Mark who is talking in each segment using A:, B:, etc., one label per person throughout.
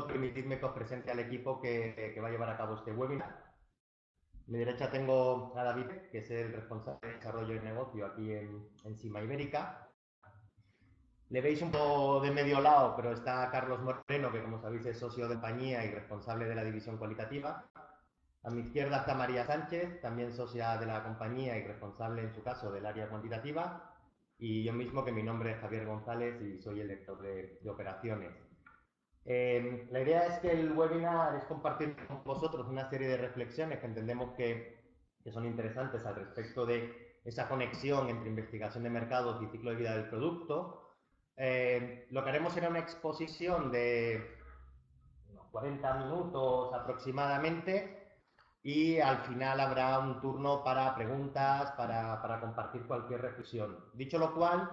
A: permitidme que os presente al equipo que va a llevar a cabo este webinar. A mi derecha tengo a David, que es el responsable de desarrollo de negocio aquí en Cima Ibérica. Le veis un poco de medio lado, pero está Carlos Moreno, que como sabéis es socio de compañía y responsable de la división cualitativa. A mi izquierda está María Sánchez, también socia de la compañía y responsable en su caso del área cuantitativa. Y yo mismo, que mi nombre es Javier González y soy el director de operaciones. La idea es que el webinar es compartir con vosotros una serie de reflexiones que entendemos que son interesantes al respecto de esa conexión entre investigación de mercados y ciclo de vida del producto. Lo que haremos será una exposición de unos 40 minutos aproximadamente y al final habrá un turno para preguntas, para compartir cualquier reflexión. Dicho lo cual,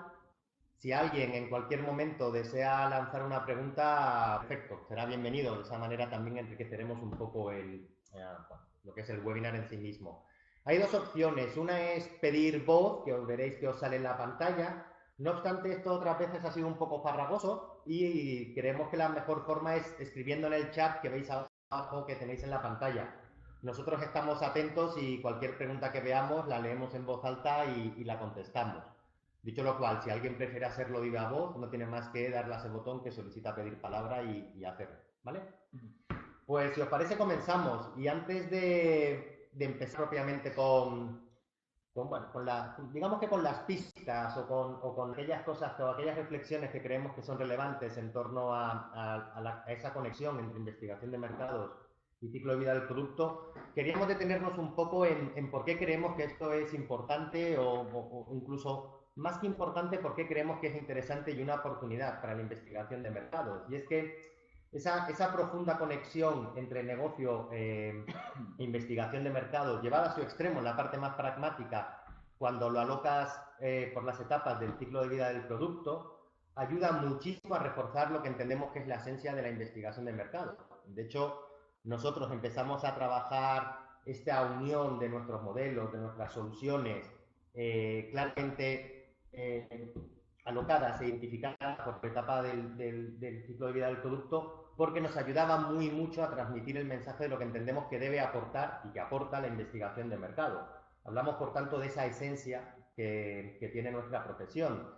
A: si alguien en cualquier momento desea lanzar una pregunta, perfecto, será bienvenido. De esa manera también enriqueceremos un poco lo que es el webinar en sí mismo. Hay dos opciones. Una es pedir voz, que os veréis que os sale en la pantalla. No obstante, esto otras veces ha sido un poco farragoso y creemos que la mejor forma es escribiendo en el chat que veis abajo que tenéis en la pantalla. Nosotros estamos atentos y cualquier pregunta que veamos la leemos en voz alta y la contestamos. Dicho lo cual, si alguien prefiere hacerlo viva voz, no tiene más que darle a ese botón que solicita pedir palabra y hacerlo, ¿vale? Pues si os parece comenzamos. Y antes de empezar propiamente digamos que con las pistas o con aquellas cosas o aquellas reflexiones que creemos que son relevantes en torno a esa conexión entre investigación de mercados y ciclo de vida del producto, queríamos detenernos un poco en por qué creemos que esto es importante o incluso más que importante, por qué creemos que es interesante y una oportunidad para la investigación de mercados. Y es que esa profunda conexión entre negocio e investigación de mercados, llevada a su extremo en la parte más pragmática, cuando lo alocas por las etapas del ciclo de vida del producto, ayuda muchísimo a reforzar lo que entendemos que es la esencia de la investigación de mercados. De hecho, nosotros empezamos a trabajar esta unión de nuestros modelos, de nuestras soluciones, claramente alocadas e identificadas por etapa del ciclo de vida del producto, porque nos ayudaba muy mucho a transmitir el mensaje de lo que entendemos que debe aportar y que aporta la investigación de mercado. Hablamos, por tanto, de esa esencia que tiene nuestra profesión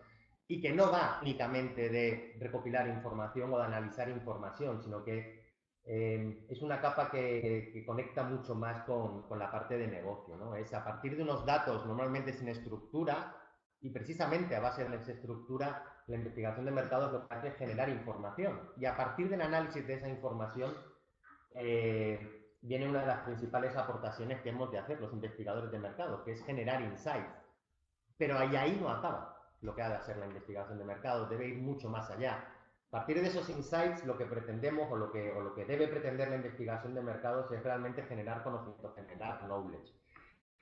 A: y que no va únicamente de recopilar información o de analizar información, sino que es una capa que conecta mucho más con la parte de negocio, ¿no? Es a partir de unos datos normalmente sin estructura y precisamente a base de esa estructura la investigación de mercados lo que hace es generar información y a partir del análisis de esa información viene una de las principales aportaciones que hemos de hacer los investigadores de mercado, que es generar insights. Pero ahí no acaba lo que ha de hacer la investigación de mercados, debe ir mucho más allá. A partir de esos insights, lo que pretendemos o lo que debe pretender la investigación de mercados es realmente generar conocimiento, generar knowledge.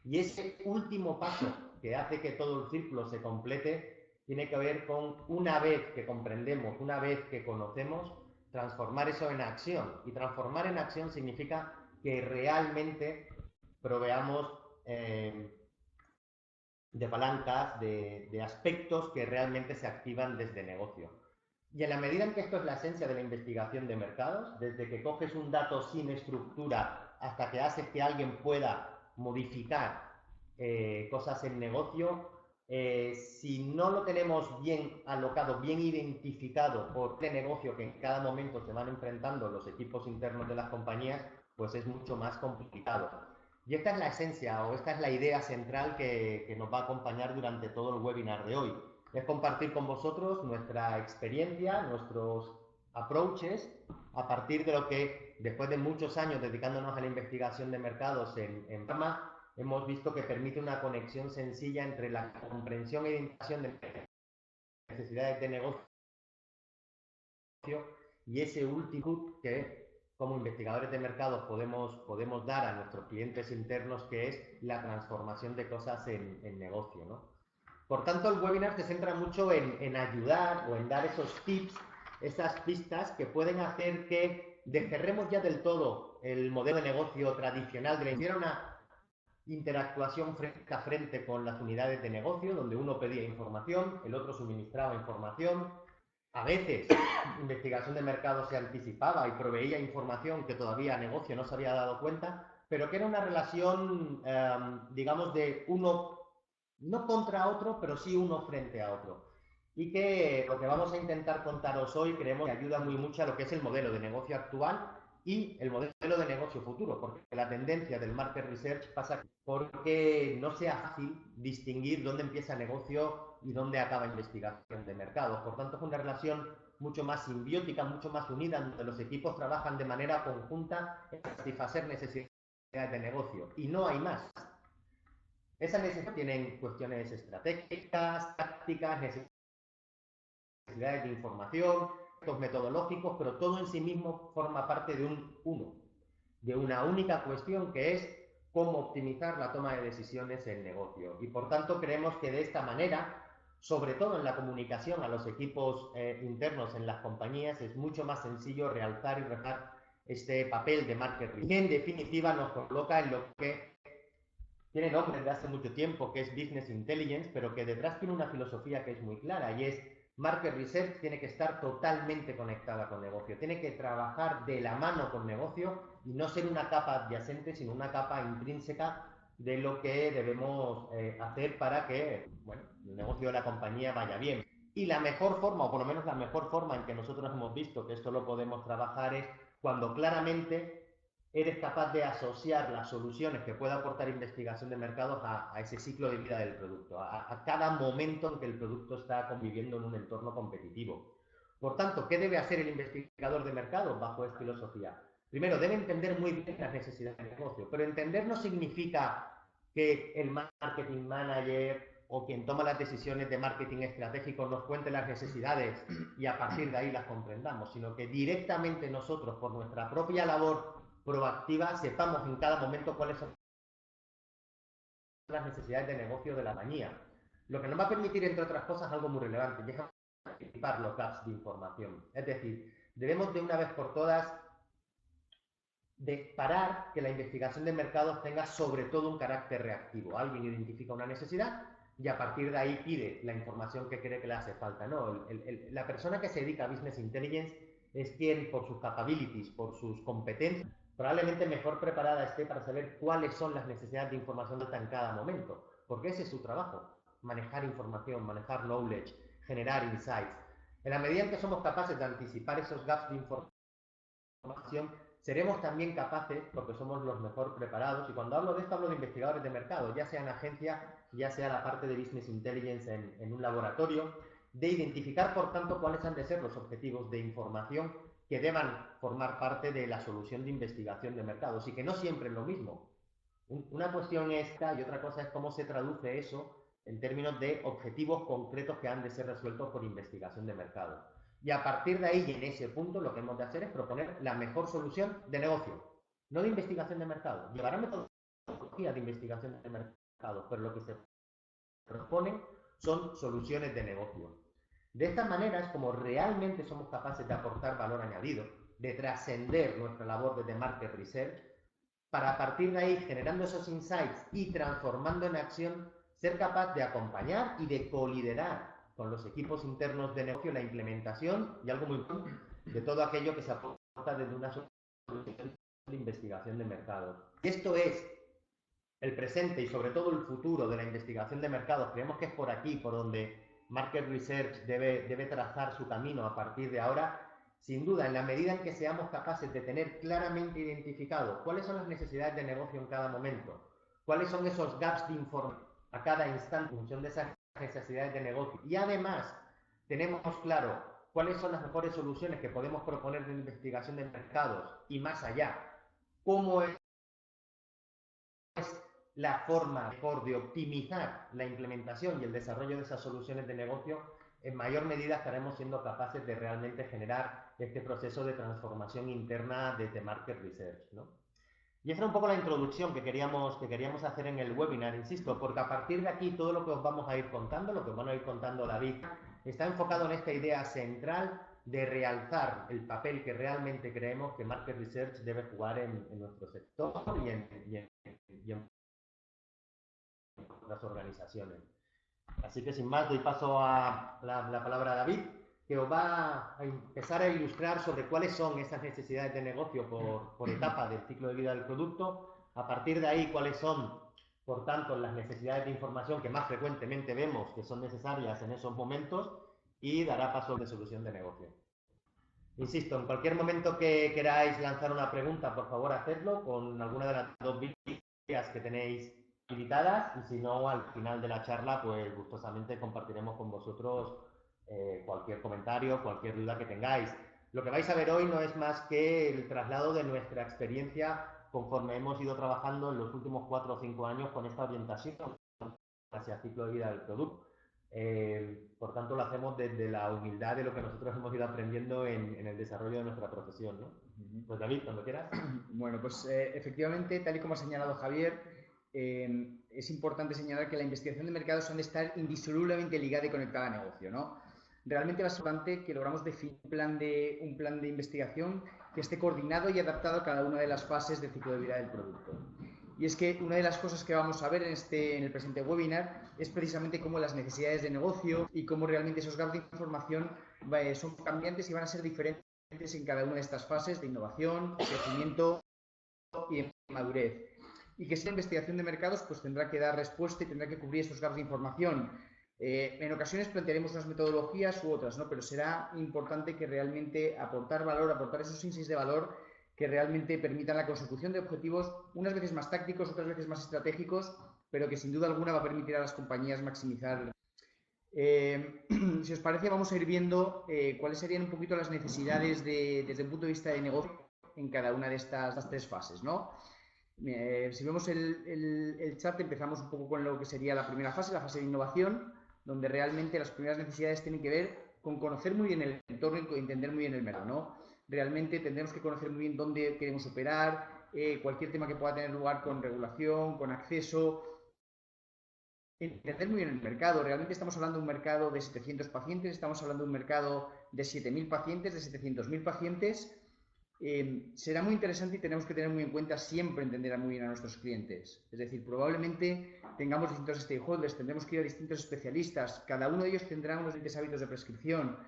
A: Y ese último paso que hace que todo el círculo se complete tiene que ver con, una vez que comprendemos, una vez que conocemos, transformar eso en acción. Y transformar en acción significa que realmente proveamos de palancas, de aspectos que realmente se activan desde negocio. Y en la medida en que esto es la esencia de la investigación de mercados, desde que coges un dato sin estructura hasta que haces que alguien pueda modificar cosas en negocio, si no lo tenemos bien alocado, bien identificado por el negocio que en cada momento se van enfrentando los equipos internos de las compañías, pues es mucho más complicado. Y esta es la esencia o esta es la idea central que nos va a acompañar durante todo el webinar de hoy. Es compartir con vosotros nuestra experiencia, nuestros approaches, a partir de lo que, después de muchos años dedicándonos a la investigación de mercados en Pharma, hemos visto que permite una conexión sencilla entre la comprensión e identificación de necesidades de negocio y ese último que como investigadores de mercados podemos dar a nuestros clientes internos, que es la transformación de cosas en negocio, ¿no? Por tanto, el webinar se centra mucho en ayudar o en dar esos tips, esas pistas que pueden hacer que desterremos ya del todo el modelo de negocio tradicional de una interactuación frente a frente con las unidades de negocio, donde uno pedía información, el otro suministraba información, A veces, investigación de mercado se anticipaba y proveía información que todavía negocio no se había dado cuenta, pero que era una relación, digamos, de uno, no contra otro, pero sí uno frente a otro. Y que lo que vamos a intentar contaros hoy creemos que ayuda muy mucho a lo que es el modelo de negocio actual y el modelo de negocio futuro, porque la tendencia del market research pasa porque no sea fácil distinguir dónde empieza el negocio y dónde acaba investigación de mercados. Por tanto, es una relación mucho más simbiótica, mucho más unida, donde los equipos trabajan de manera conjunta en satisfacer necesidades de negocio. Y no hay más. Esas necesidades tienen cuestiones estratégicas, tácticas, necesidades de información, metodológicos, pero todo en sí mismo forma parte de un uno, de una única cuestión que es cómo optimizar la toma de decisiones en negocio. Y por tanto creemos que de esta manera, sobre todo en la comunicación a los equipos internos en las compañías, es mucho más sencillo realzar y reflejar este papel de market research. Y en definitiva nos coloca en lo que tiene nombre desde hace mucho tiempo, que es Business Intelligence, pero que detrás tiene una filosofía que es muy clara y es Market Research tiene que estar totalmente conectada con negocio, tiene que trabajar de la mano con negocio y no ser una capa adyacente, sino una capa intrínseca de lo que debemos hacer para que, bueno, el negocio de la compañía vaya bien. Y la mejor forma, o por lo menos la mejor forma en que nosotros hemos visto que esto lo podemos trabajar es cuando claramente eres capaz de asociar las soluciones que pueda aportar investigación de mercados a ese ciclo de vida del producto, a cada momento en que el producto está conviviendo en un entorno competitivo. Por tanto, ¿qué debe hacer el investigador de mercados bajo esta filosofía? Primero, debe entender muy bien las necesidades del negocio, pero entender no significa que el marketing manager o quien toma las decisiones de marketing estratégico nos cuente las necesidades y a partir de ahí las comprendamos, sino que directamente nosotros, por nuestra propia labor proactiva, sepamos en cada momento cuáles son las necesidades de negocio de la compañía. Lo que nos va a permitir, entre otras cosas, algo muy relevante, y es anticipar los gaps de información. Es decir, debemos de una vez por todas de parar que la investigación de mercados tenga sobre todo un carácter reactivo. Alguien identifica una necesidad y a partir de ahí pide la información que cree que le hace falta. No, la persona que se dedica a Business Intelligence es quien, por sus capabilities, por sus competencias, probablemente mejor preparada esté para saber cuáles son las necesidades de información en cada momento, porque ese es su trabajo, manejar información, manejar knowledge, generar insights. En la medida en que somos capaces de anticipar esos gaps de información, seremos también capaces, porque somos los mejor preparados, y cuando hablo de esto hablo de investigadores de mercado, ya sea en agencia, ya sea la parte de Business Intelligence en un laboratorio, de identificar, por tanto, cuáles han de ser los objetivos de información que deban formar parte de la solución de investigación de mercados, y que no siempre es lo mismo. Una cuestión es esta y otra cosa es cómo se traduce eso en términos de objetivos concretos que han de ser resueltos por investigación de mercado. Y a partir de ahí, y en ese punto, lo que hemos de hacer es proponer la mejor solución de negocio, no de investigación de mercado. Llevará metodología de investigación de mercado, pero lo que se proponen son soluciones de negocio. De esta manera es como realmente somos capaces de aportar valor añadido, de trascender nuestra labor desde market research, para a partir de ahí, generando esos insights y transformando en acción, ser capaz de acompañar y de coliderar con los equipos internos de negocio la implementación y algo muy importante de todo aquello que se aporta desde una solución de investigación de mercados. Y esto es el presente y sobre todo el futuro de la investigación de mercados. Creemos que es por aquí por donde Market Research debe trazar su camino a partir de ahora. Sin duda, en la medida en que seamos capaces de tener claramente identificado cuáles son las necesidades de negocio en cada momento, cuáles son esos gaps de información a cada instante en función de esas necesidades de negocio, y además tenemos claro cuáles son las mejores soluciones que podemos proponer de investigación de mercados y más allá, cómo es la forma mejor de optimizar la implementación y el desarrollo de esas soluciones de negocio, en mayor medida estaremos siendo capaces de realmente generar este proceso de transformación interna desde Market Research, ¿no? Y esa era un poco la introducción que queríamos hacer en el webinar, insisto, porque a partir de aquí todo lo que os vamos a ir contando, lo que os van a ir contando David, está enfocado en esta idea central de realzar el papel que realmente creemos que Market Research debe jugar en nuestro sector y en otras organizaciones. Así que sin más, doy paso a la palabra a David que os va a empezar a ilustrar sobre cuáles son esas necesidades de negocio por etapa del ciclo de vida del producto. A partir de ahí, cuáles son, por tanto, las necesidades de información que más frecuentemente vemos que son necesarias en esos momentos, y dará paso de solución de negocio. Insisto, en cualquier momento que queráis lanzar una pregunta, por favor, hacedlo con alguna de las dos vías que tenéis habilitadas, y si no, al final de la charla, pues gustosamente compartiremos con vosotros cualquier comentario, cualquier duda que tengáis. Lo que vais a ver hoy no es más que el traslado de nuestra experiencia conforme hemos ido trabajando en los últimos 4 o 5 años con esta orientación hacia el ciclo de vida del producto. Por tanto, lo hacemos desde la humildad de lo que nosotros hemos ido aprendiendo en el desarrollo de nuestra profesión, ¿no? Pues David, cuando quieras.
B: Bueno, pues efectivamente, tal y como ha señalado Javier, es importante señalar que la investigación de mercados ha de estar indisolublemente ligada y conectada a negocio, ¿no? Realmente va a ser importante que logramos definir un plan de investigación que esté coordinado y adaptado a cada una de las fases del ciclo de vida del producto. Y es que una de las cosas que vamos a ver en el presente webinar es precisamente cómo las necesidades de negocio y cómo realmente esos gaps de información son cambiantes y van a ser diferentes en cada una de estas fases de innovación, crecimiento y madurez. Y que esta investigación de mercados pues tendrá que dar respuesta y tendrá que cubrir estos gaps de información. En ocasiones plantearemos unas metodologías u otras, ¿no? Pero será importante que realmente aportar esos insights de valor que realmente permitan la consecución de objetivos, unas veces más tácticos, otras veces más estratégicos, pero que sin duda alguna va a permitir a las compañías maximizar. Si os parece, vamos a ir viendo cuáles serían un poquito las necesidades desde el punto de vista de negocio en cada una de estas tres fases, ¿no? Si vemos el chat, empezamos un poco con lo que sería la primera fase, la fase de innovación, donde realmente las primeras necesidades tienen que ver con conocer muy bien el entorno y entender muy bien el mercado, ¿no? Realmente tendremos que conocer muy bien dónde queremos operar, cualquier tema que pueda tener lugar con regulación, con acceso, entender muy bien el mercado. Realmente estamos hablando de un mercado de 700 pacientes, estamos hablando de un mercado de 7.000 pacientes, de 700.000 pacientes. Será muy interesante y tenemos que tener muy en cuenta siempre entender muy bien a nuestros clientes. Es decir, probablemente tengamos distintos stakeholders, tendremos que ir a distintos especialistas, cada uno de ellos tendrá unos diferentes hábitos de prescripción.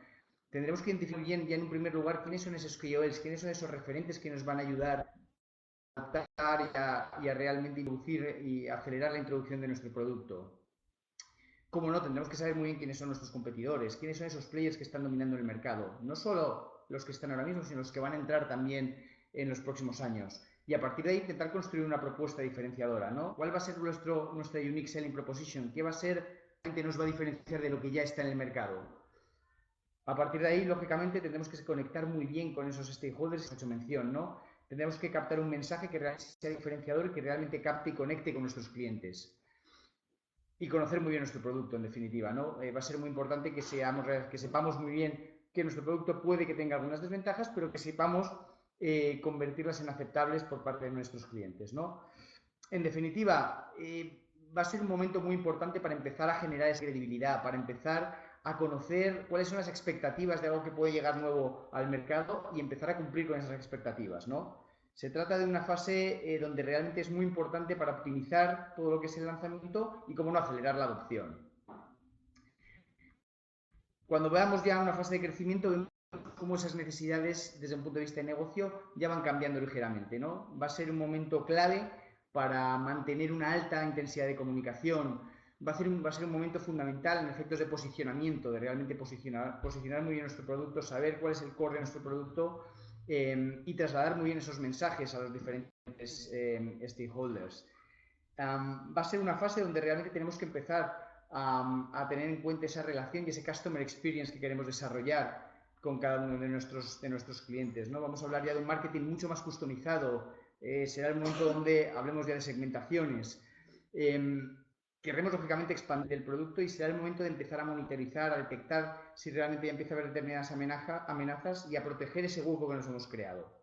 B: Tendremos que identificar bien, ya en un primer lugar, quiénes son esos KOLs, quiénes son esos referentes que nos van a ayudar a adaptar y a realmente introducir y acelerar la introducción de nuestro producto. Como no, tendremos que saber muy bien quiénes son nuestros competidores, quiénes son esos players que están dominando el mercado. No solo los que están ahora mismo, sino los que van a entrar también en los próximos años. Y a partir de ahí intentar construir una propuesta diferenciadora, ¿no? ¿Cuál va a ser nuestra unique selling proposition? ¿Qué va a ser que nos va a diferenciar de lo que ya está en el mercado? A partir de ahí, lógicamente, tendremos que conectar muy bien con esos stakeholders que he hecho mención, ¿no? Tendremos que captar un mensaje que realmente sea diferenciador y que realmente capte y conecte con nuestros clientes. Y conocer muy bien nuestro producto, en definitiva, ¿no? Va a ser muy importante que sepamos muy bien que nuestro producto puede que tenga algunas desventajas, pero que sepamos convertirlas en aceptables por parte de nuestros clientes, ¿no? En definitiva, va a ser un momento muy importante para empezar a generar esa credibilidad, para empezar a conocer cuáles son las expectativas de algo que puede llegar nuevo al mercado y empezar a cumplir con esas expectativas, ¿no? Se trata de una fase donde realmente es muy importante para optimizar todo lo que es el lanzamiento y, cómo no, acelerar la adopción. Cuando veamos ya una fase de crecimiento, vemos cómo esas necesidades desde un punto de vista de negocio ya van cambiando ligeramente, ¿no? Va a ser un momento clave para mantener una alta intensidad de comunicación. Va a ser un momento fundamental en efectos de posicionamiento, de realmente posicionar muy bien nuestro producto, saber cuál es el core de nuestro producto y trasladar muy bien esos mensajes a los diferentes stakeholders. Va a ser una fase donde realmente tenemos que empezar a tener en cuenta esa relación y ese customer experience que queremos desarrollar con cada uno de nuestros clientes, ¿no? Vamos a hablar ya de un marketing mucho más customizado. Será el momento donde hablemos ya de segmentaciones. Querremos, lógicamente, expandir el producto y será el momento de empezar a monitorizar, a detectar si realmente ya empieza a haber determinadas amenazas y a proteger ese hueco que nos hemos creado.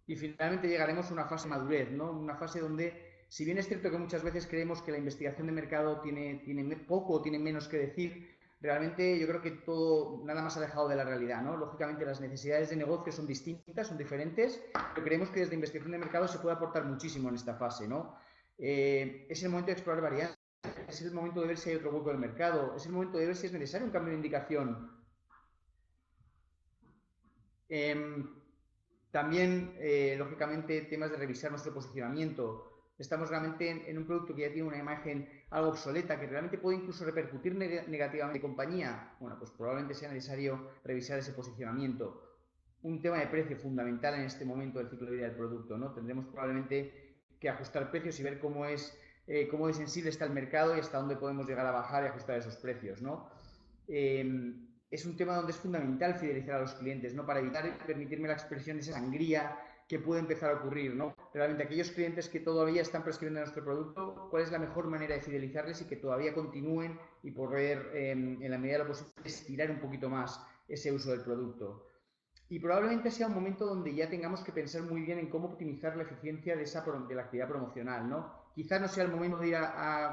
B: Y finalmente llegaremos a una fase de madurez, ¿no? Una fase donde, si bien es cierto que muchas veces creemos que la investigación de mercado tiene poco o tiene menos que decir, realmente yo creo que todo nada más alejado de la realidad, ¿no? Lógicamente las necesidades de negocio son distintas, son diferentes, pero creemos que desde investigación de mercado se puede aportar muchísimo en esta fase, ¿no? Es el momento de explorar variantes, es el momento de ver si hay otro hueco del mercado, es el momento de ver si es necesario un cambio de indicación. También, lógicamente, temas de revisar nuestro posicionamiento. Estamos realmente en un producto que ya tiene una imagen algo obsoleta, que realmente puede incluso repercutir negativamente en la compañía. Bueno, pues probablemente sea necesario revisar ese posicionamiento. Un tema de precio fundamental en este momento del ciclo de vida del producto, ¿no? Tendremos probablemente que ajustar precios y ver cómo de sensible está el mercado y hasta dónde podemos llegar a bajar y ajustar esos precios, ¿no? Es un tema donde es fundamental fidelizar a los clientes, ¿no? Para evitar y permitirme la expresión de esa sangría que puede empezar a ocurrir, ¿no? Realmente aquellos clientes que todavía están prescribiendo nuestro producto, ¿cuál es la mejor manera de fidelizarles y que todavía continúen y poder, en la medida de lo posible, estirar un poquito más ese uso del producto? Y probablemente sea un momento donde ya tengamos que pensar muy bien en cómo optimizar la eficiencia de la actividad promocional, ¿no? Quizás no sea el momento de ir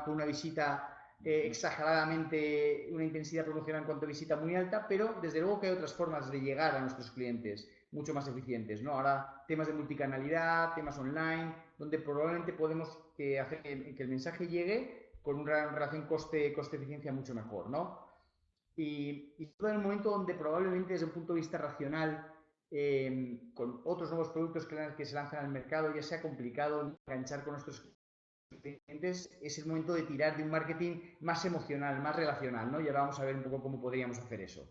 B: con una visita exageradamente, una intensidad promocional en cuanto a visita muy alta, pero desde luego que hay otras formas de llegar a nuestros clientes mucho más eficientes, ¿no? Ahora temas de multicanalidad, temas online, donde probablemente podemos hacer que el mensaje llegue con una relación coste-eficiencia mucho mejor, ¿no? Y todo en un momento donde probablemente desde un punto de vista racional, con otros nuevos productos que se lanzan al mercado, ya sea complicado enganchar con nuestros clientes, es el momento de tirar de un marketing más emocional, más relacional, ¿no? Y ahora vamos a ver un poco cómo podríamos hacer eso.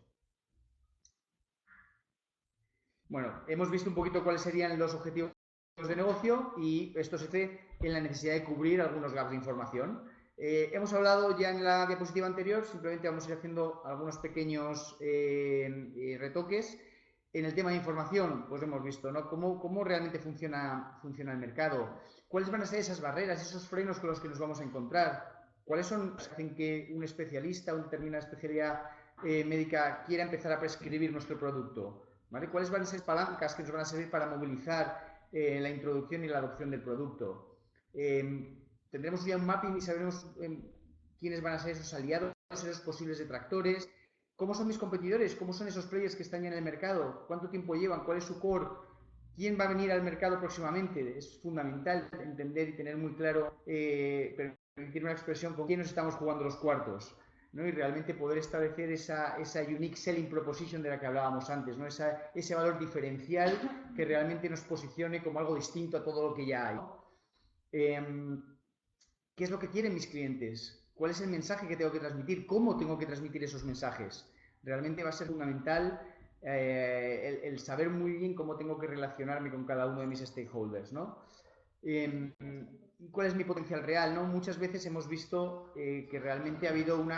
B: Bueno, hemos visto un poquito cuáles serían los objetivos de negocio y esto se hace en la necesidad de cubrir algunos gaps de información. Hemos hablado ya en la diapositiva anterior, simplemente vamos a ir haciendo algunos pequeños retoques. En el tema de información, pues hemos visto, ¿no? Cómo realmente funciona el mercado, cuáles van a ser esas barreras, esos frenos con los que nos vamos a encontrar, cuáles son los que hacen que un especialista, una determinada especialidad médica quiera empezar a prescribir nuestro producto, ¿vale? ¿Cuáles van a ser palancas que nos van a servir para movilizar la introducción y la adopción del producto? Tendremos ya un mapping y sabremos quiénes van a ser esos aliados, esos posibles detractores, cómo son mis competidores, cómo son esos players que están ya en el mercado, cuánto tiempo llevan, cuál es su core, quién va a venir al mercado próximamente. Es fundamental entender y tener muy claro, permitir una expresión con quién nos estamos jugando los cuartos, ¿no? Y realmente poder establecer esa unique selling proposition de la que hablábamos antes, ¿no? Ese valor diferencial que realmente nos posicione como algo distinto a todo lo que ya hay, ¿no? ¿Qué es lo que quieren mis clientes? ¿Cuál es el mensaje que tengo que transmitir? ¿Cómo tengo que transmitir esos mensajes? Realmente va a ser fundamental el saber muy bien cómo tengo que relacionarme con cada uno de mis stakeholders, ¿no? ¿Cuál es mi potencial real? ¿No? Muchas veces hemos visto que realmente ha habido un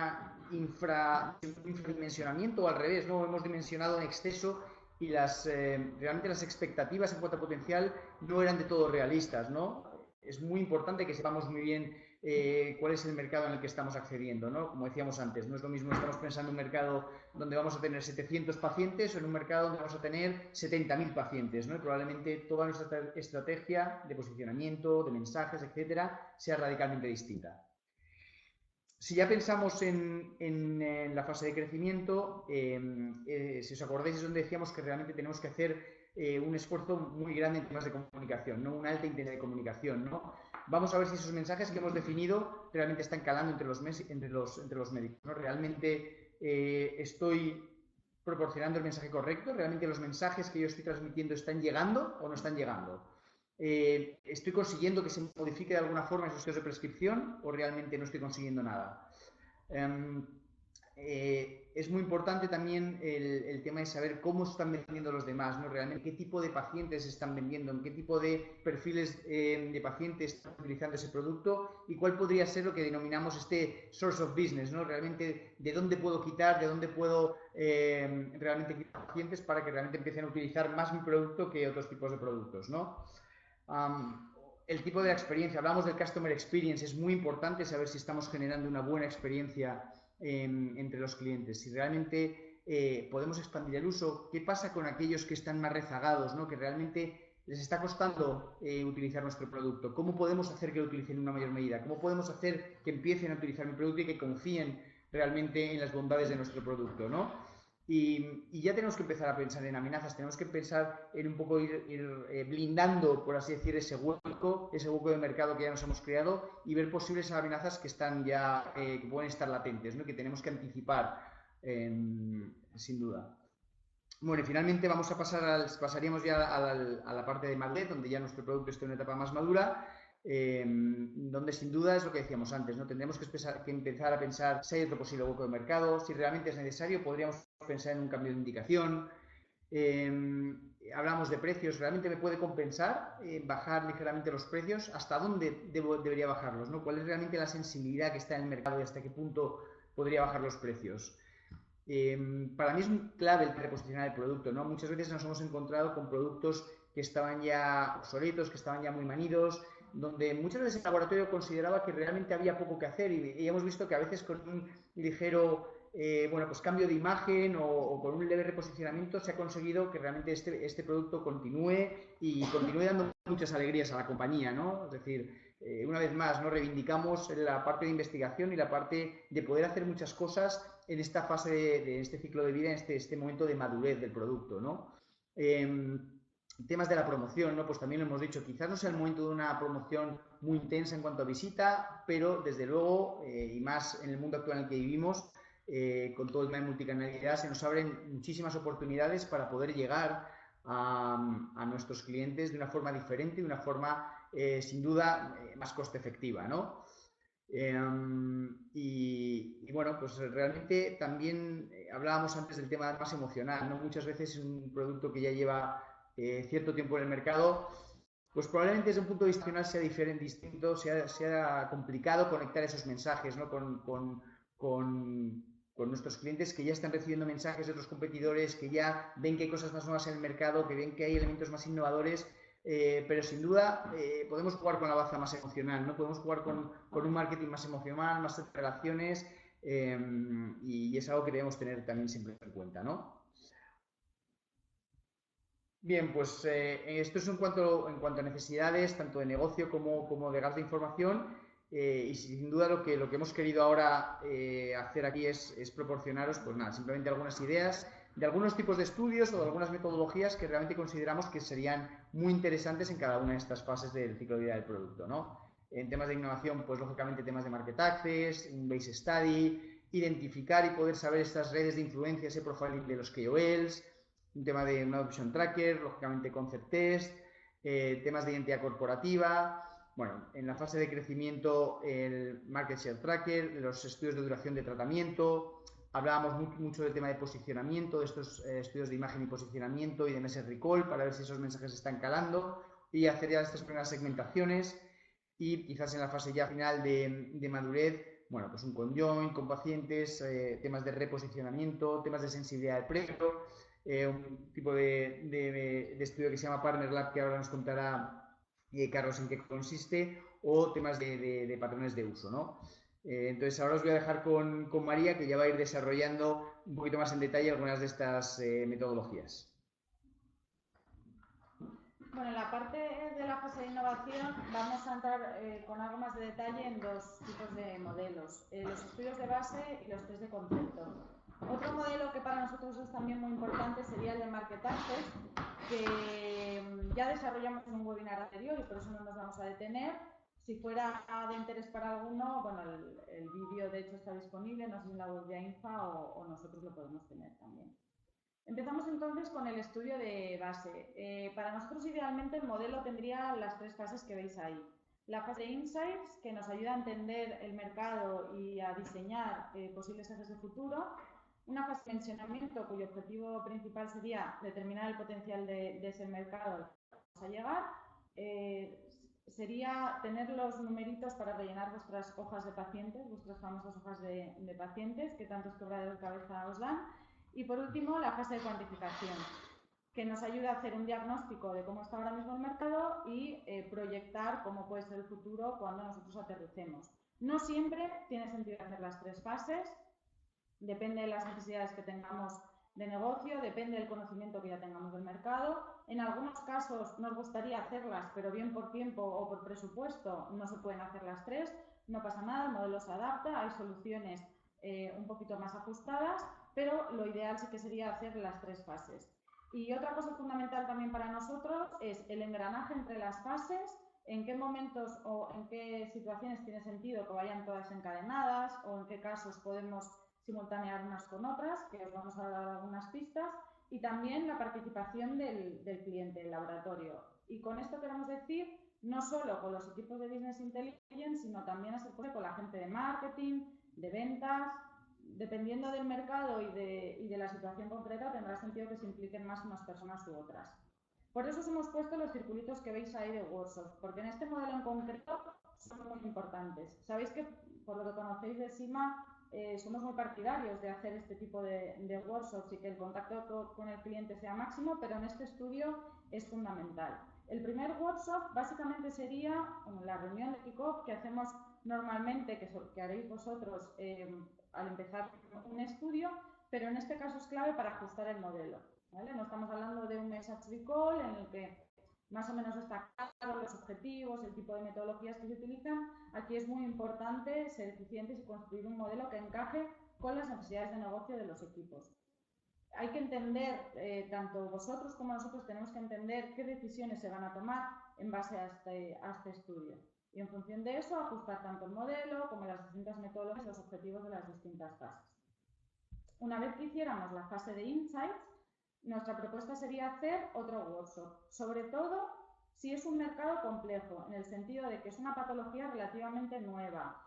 B: infradimensionamiento o al revés, ¿no? Hemos dimensionado en exceso y realmente las expectativas en cuanto a potencial no eran de todo realistas, ¿no? Es muy importante que sepamos muy bien cuál es el mercado en el que estamos accediendo, ¿no? Como decíamos antes, no es lo mismo, estamos pensando en un mercado donde vamos a tener 700 pacientes o en un mercado donde vamos a tener 70.000 pacientes, ¿no? Y probablemente toda nuestra estrategia de posicionamiento, de mensajes, etcétera, sea radicalmente distinta. Si ya pensamos en la fase de crecimiento, si os acordáis es donde decíamos que realmente tenemos que hacer un esfuerzo muy grande en temas de comunicación, ¿no? Una alta intensidad de comunicación, ¿no? Vamos a ver si esos mensajes que hemos definido realmente están calando entre los médicos, ¿no? Realmente estoy proporcionando el mensaje correcto, realmente los mensajes que yo estoy transmitiendo están llegando o no están llegando. ¿Estoy consiguiendo que se modifique de alguna forma esos estilos de prescripción o realmente no estoy consiguiendo nada? Es muy importante también el tema de saber cómo están vendiendo los demás, ¿no? Realmente qué tipo de pacientes están vendiendo, en qué tipo de perfiles de pacientes están utilizando ese producto y cuál podría ser lo que denominamos este source of business, ¿no? Realmente de dónde puedo quitar, de dónde puedo realmente quitar pacientes para que realmente empiecen a utilizar más mi producto que otros tipos de productos, ¿no? El tipo de experiencia, hablamos del customer experience, es muy importante saber si estamos generando una buena experiencia entre los clientes, si realmente podemos expandir el uso. ¿Qué pasa con aquellos que están más rezagados, ¿no? Que realmente les está costando utilizar nuestro producto? ¿Cómo podemos hacer que lo utilicen en una mayor medida? ¿Cómo podemos hacer que empiecen a utilizar mi producto y que confíen realmente en las bondades de nuestro producto, ¿no? Y ya tenemos que empezar a pensar en amenazas, tenemos que pensar en un poco ir blindando, por así decir, ese hueco de mercado que ya nos hemos creado y ver posibles amenazas que están ya, que pueden estar latentes, ¿no? Que tenemos que anticipar, sin duda. Bueno, y finalmente pasaríamos ya a la parte de madurez, donde ya nuestro producto está en una etapa más madura, donde sin duda es lo que decíamos antes, ¿no? Tendremos que empezar a pensar si hay otro posible hueco de mercado, si realmente es necesario, podríamos pensar en un cambio de indicación. Hablamos de precios, ¿realmente me puede compensar bajar ligeramente los precios? ¿Hasta dónde debería bajarlos, ¿no? ¿Cuál es realmente la sensibilidad que está en el mercado y hasta qué punto podría bajar los precios? Para mí es clave el reposicionar el producto, ¿no? Muchas veces nos hemos encontrado con productos que estaban ya obsoletos, que estaban ya muy manidos, donde muchas veces el laboratorio consideraba que realmente había poco que hacer y hemos visto que a veces con un ligero bueno, pues cambio de imagen o con un leve reposicionamiento se ha conseguido que realmente este producto continúe y continúe dando muchas alegrías a la compañía, ¿no? Es decir, una vez más, ¿no? Reivindicamos la parte de investigación y la parte de poder hacer muchas cosas en esta fase de este ciclo de vida, en este momento de madurez del producto, ¿no? Temas de la promoción, ¿no? Pues también lo hemos dicho, quizás no sea el momento de una promoción muy intensa en cuanto a visita, pero desde luego, y más en el mundo actual en el que vivimos, con todo el tema de multicanalidad, se nos abren muchísimas oportunidades para poder llegar a nuestros clientes de una forma diferente, de una forma sin duda más coste efectiva, ¿no? Y bueno, pues realmente también hablábamos antes del tema más emocional, ¿no? Muchas veces un producto que ya lleva cierto tiempo en el mercado, pues probablemente desde un punto de vista emocional sea diferente, distinto, sea complicado conectar esos mensajes, ¿no? Con nuestros clientes que ya están recibiendo mensajes de otros competidores, que ya ven que hay cosas más nuevas en el mercado, que ven que hay elementos más innovadores. Pero sin duda podemos jugar con la baza más emocional, ¿no? Podemos jugar con un marketing más emocional, más de relaciones, y es algo que debemos tener también siempre en cuenta, ¿no? Bien, pues esto es en cuanto a necesidades, tanto de negocio como de gas de información, y sin duda lo que hemos querido ahora hacer aquí es proporcionaros, pues nada, simplemente algunas ideas de algunos tipos de estudios o de algunas metodologías que realmente consideramos que serían muy interesantes en cada una de estas fases del ciclo de vida del producto, ¿no? En temas de innovación, pues lógicamente temas de market access, un base study, identificar y poder saber estas redes de influencia, ese profiling de los KOLs, un tema de un adoption tracker, lógicamente concept test, temas de identidad corporativa. Bueno, en la fase de crecimiento, el market share tracker, los estudios de duración de tratamiento. Hablábamos mucho del tema de posicionamiento, de estos estudios de imagen y posicionamiento y de message recall para ver si esos mensajes están calando y hacer ya estas primeras segmentaciones. Y quizás en la fase ya final de madurez, bueno, pues un conjoint con pacientes, temas de reposicionamiento, temas de sensibilidad del precio, un tipo de estudio que se llama Partner Lab, que ahora nos contará Carlos en qué consiste, o temas de patrones de uso, ¿no? Entonces ahora os voy a dejar con María, que ya va a ir desarrollando un poquito más en detalle algunas de estas metodologías.
C: Bueno, en la parte de la fase de innovación vamos a entrar con algo más de detalle en dos tipos de modelos, los estudios de base y los test de concepto. Otro modelo que para nosotros es también muy importante sería el de Market Access, que ya desarrollamos en un webinar anterior y por eso no nos vamos a detener. Si fuera de interés para alguno, bueno, el vídeo de hecho está disponible, no sé si en la web de AINFA o nosotros lo podemos tener también. Empezamos entonces con el estudio de base. Para nosotros idealmente el modelo tendría las tres fases que veis ahí. La fase de Insights, que nos ayuda a entender el mercado y a diseñar posibles ejes de futuro. Una fase de dimensionamiento, cuyo objetivo principal sería determinar el potencial de ese mercado al que vamos a llegar. Sería tener los numeritos para rellenar vuestras hojas de pacientes, vuestras famosas hojas de pacientes que tantos quebraderos de cabeza os dan. Y por último, la fase de cuantificación, que nos ayuda a hacer un diagnóstico de cómo está ahora mismo el mercado y proyectar cómo puede ser el futuro cuando nosotros aterricemos. No siempre tiene sentido hacer las tres fases, depende de las necesidades que tengamos de negocio, depende del conocimiento que ya tengamos del mercado. En algunos casos nos gustaría hacerlas, pero bien por tiempo o por presupuesto no se pueden hacer las tres, no pasa nada, el modelo se adapta, hay soluciones un poquito más ajustadas, pero lo ideal sí que sería hacer las tres fases. Y otra cosa fundamental también para nosotros es el engranaje entre las fases, en qué momentos o en qué situaciones tiene sentido que vayan todas encadenadas o en qué casos podemos simultanear unas con otras, que os vamos a dar algunas pistas, y también la participación del cliente, del laboratorio. Y con esto queremos decir no solo con los equipos de Business Intelligence, sino también así con la gente de marketing, de ventas. Dependiendo del mercado y de la situación concreta, tendrá sentido que se impliquen más unas personas u otras. Por eso os hemos puesto los circulitos que veis ahí de workshops, porque en este modelo en concreto son muy importantes. Sabéis que, por lo que conocéis de SIMA, somos muy partidarios de hacer este tipo de workshops y que el contacto con el cliente sea máximo, pero en este estudio es fundamental. El primer workshop básicamente sería la reunión de kickoff que hacemos normalmente, que haréis vosotros al empezar un estudio, pero en este caso es clave para ajustar el modelo, ¿vale? No estamos hablando de un message recall en el que más o menos está claro los objetivos, el tipo de metodologías que se utilizan. Aquí es muy importante ser eficientes y construir un modelo que encaje con las necesidades de negocio de los equipos. Hay que entender, tanto vosotros como nosotros tenemos que entender qué decisiones se van a tomar en base a este estudio. Y en función de eso, ajustar tanto el modelo como las distintas metodologías y los objetivos de las distintas fases. Una vez que hiciéramos la fase de Insights, nuestra propuesta sería hacer otro workshop, sobre todo si es un mercado complejo, en el sentido de que es una patología relativamente nueva,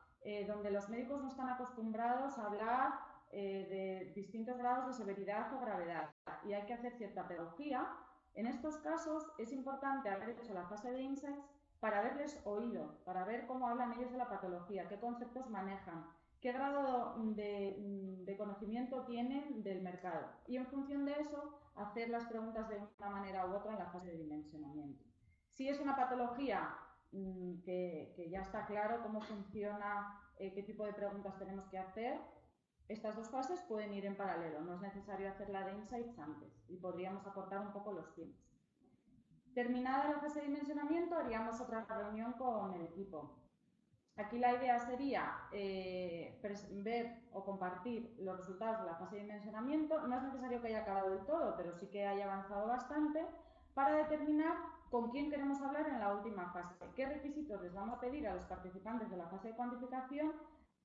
C: donde los médicos no están acostumbrados a hablar de distintos grados de severidad o gravedad y hay que hacer cierta pedagogía. En estos casos es importante haber hecho la fase de Insights para haberles oído, para ver cómo hablan ellos de la patología, qué conceptos manejan, qué grado de conocimiento tienen del mercado y en función de eso hacer las preguntas de una manera u otra en la fase de dimensionamiento. Si es una patología que ya está claro cómo funciona, qué tipo de preguntas tenemos que hacer, estas dos fases pueden ir en paralelo, no es necesario hacer la de Insights antes y podríamos acortar un poco los tiempos. Terminada la fase de dimensionamiento, haríamos otra reunión con el equipo. Aquí la idea sería ver o compartir los resultados de la fase de dimensionamiento. No es necesario que haya acabado del todo, pero sí que haya avanzado bastante para determinar con quién queremos hablar en la última fase. ¿Qué requisitos les vamos a pedir a los participantes de la fase de cuantificación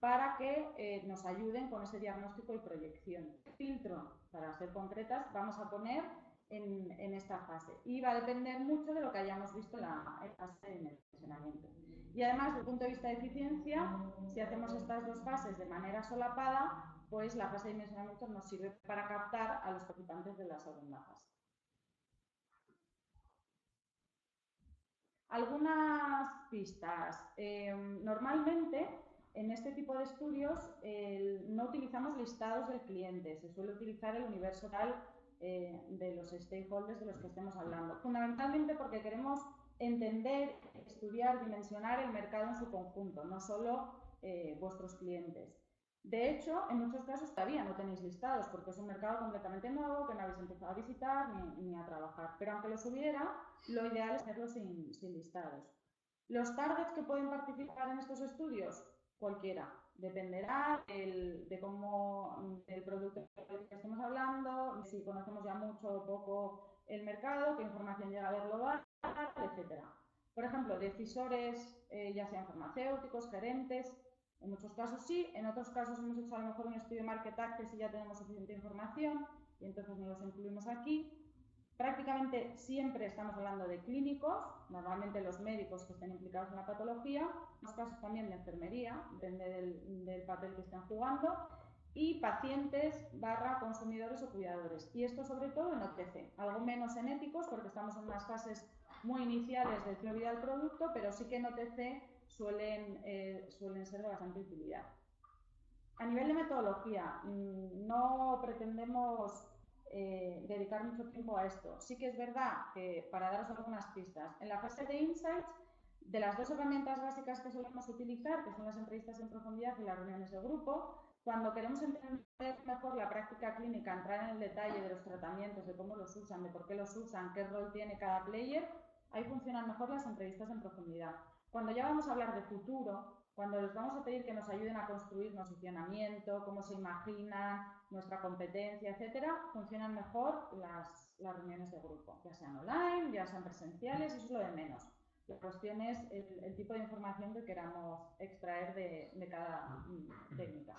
C: para que nos ayuden con ese diagnóstico y proyección? ¿Qué filtro, para ser concretas, vamos a poner en esta fase? Y va a depender mucho de lo que hayamos visto en la fase de dimensionamiento. Y además, desde el punto de vista de eficiencia, si hacemos estas dos fases de manera solapada, pues la fase de dimensionamiento nos sirve para captar a los participantes de la segunda fase. Algunas pistas. Normalmente, en este tipo de estudios, no utilizamos listados del cliente, se suele utilizar el universo total de los stakeholders de los que estemos hablando. Fundamentalmente porque queremos entender, estudiar, dimensionar el mercado en su conjunto, no solo vuestros clientes. De hecho, en muchos casos todavía no tenéis listados porque es un mercado completamente nuevo que no habéis empezado a visitar ni a trabajar. Pero aunque los hubiera, lo ideal es hacerlos sin listados. Los targets que pueden participar en estos estudios, cualquiera. Dependerá del producto del que estemos hablando, si conocemos ya mucho o poco el mercado, qué información llega de global, etcétera. Por ejemplo, decisores, ya sean farmacéuticos, gerentes, en muchos casos sí, en otros casos hemos hecho a lo mejor un estudio de market access y ya tenemos suficiente información y entonces no los incluimos aquí. Prácticamente siempre estamos hablando de clínicos, normalmente los médicos que estén implicados en la patología, en los casos también de enfermería, depende del papel que estén jugando, y pacientes / consumidores o cuidadores. Y esto sobre todo en OTC, algo menos en éticos porque estamos en unas fases muy iniciales del ciclo de vida del producto, pero sí que en OTC suelen ser de bastante utilidad. A nivel de metodología, no pretendemos dedicar mucho tiempo a esto. Sí que es verdad que, para daros algunas pistas, en la fase de Insights, de las dos herramientas básicas que solemos utilizar, que son las entrevistas en profundidad y las reuniones de grupo, cuando queremos entender mejor la práctica clínica, entrar en el detalle de los tratamientos, de cómo los usan, de por qué los usan, qué rol tiene cada player, ahí funcionan mejor las entrevistas en profundidad. Cuando ya vamos a hablar de futuro, cuando les vamos a pedir que nos ayuden a construir nuestro funcionamiento, cómo se imaginan, nuestra competencia, etcétera, funcionan mejor las reuniones de grupo, ya sean online, ya sean presenciales, eso es lo de menos. La cuestión es el tipo de información que queramos extraer de cada técnica.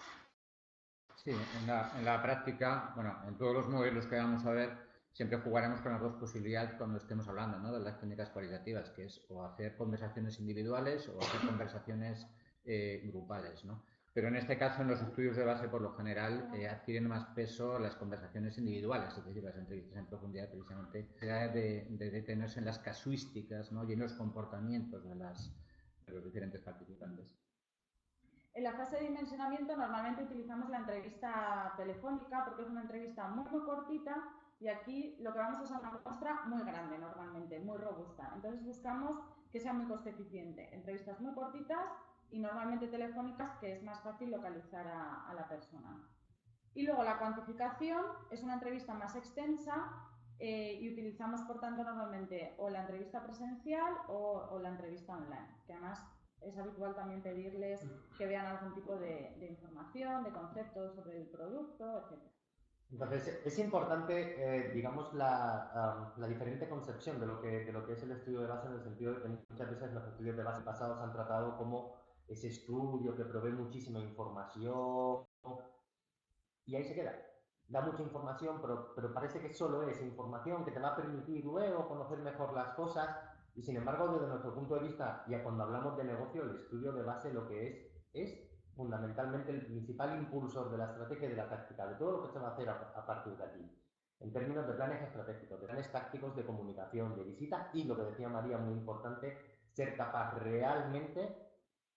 D: Sí, en la práctica, bueno, en todos los modelos que vamos a ver,
B: siempre jugaremos con las dos posibilidades cuando estemos hablando, ¿no?, de las técnicas cualitativas, que es o hacer conversaciones individuales o hacer conversaciones grupales, ¿no? Pero en este caso, en los estudios de base, por lo general, adquieren más peso las conversaciones individuales, es decir, las entrevistas en profundidad, precisamente, de detenerse en las casuísticas, ¿no?, y en los comportamientos de los diferentes participantes.
C: En la fase de dimensionamiento normalmente utilizamos la entrevista telefónica porque es una entrevista muy, muy cortita y aquí lo que vamos a usar es una muestra muy grande normalmente, muy robusta. Entonces buscamos que sea muy coste eficiente. Entrevistas muy cortitas y normalmente telefónicas, que es más fácil localizar a la persona. Y luego la cuantificación es una entrevista más extensa y utilizamos, por tanto, normalmente o la entrevista presencial o la entrevista online, que además es habitual también pedirles que vean algún tipo de información, de conceptos sobre el producto, etc.
A: Entonces, es importante, digamos, la diferente concepción de lo que es el estudio de base, en el sentido de que muchas veces los estudios de base pasados han tratado como ese estudio que provee muchísima información y ahí se queda. Da mucha información, pero parece que solo es información que te va a permitir luego conocer mejor las cosas y, sin embargo, desde nuestro punto de vista, ya cuando hablamos de negocio, el estudio de base lo que es fundamentalmente el principal impulsor de la estrategia y de la táctica, de todo lo que se va a hacer a partir de aquí, en términos de planes estratégicos, de planes tácticos de comunicación, de visita y, lo que decía María, muy importante, ser capaz realmente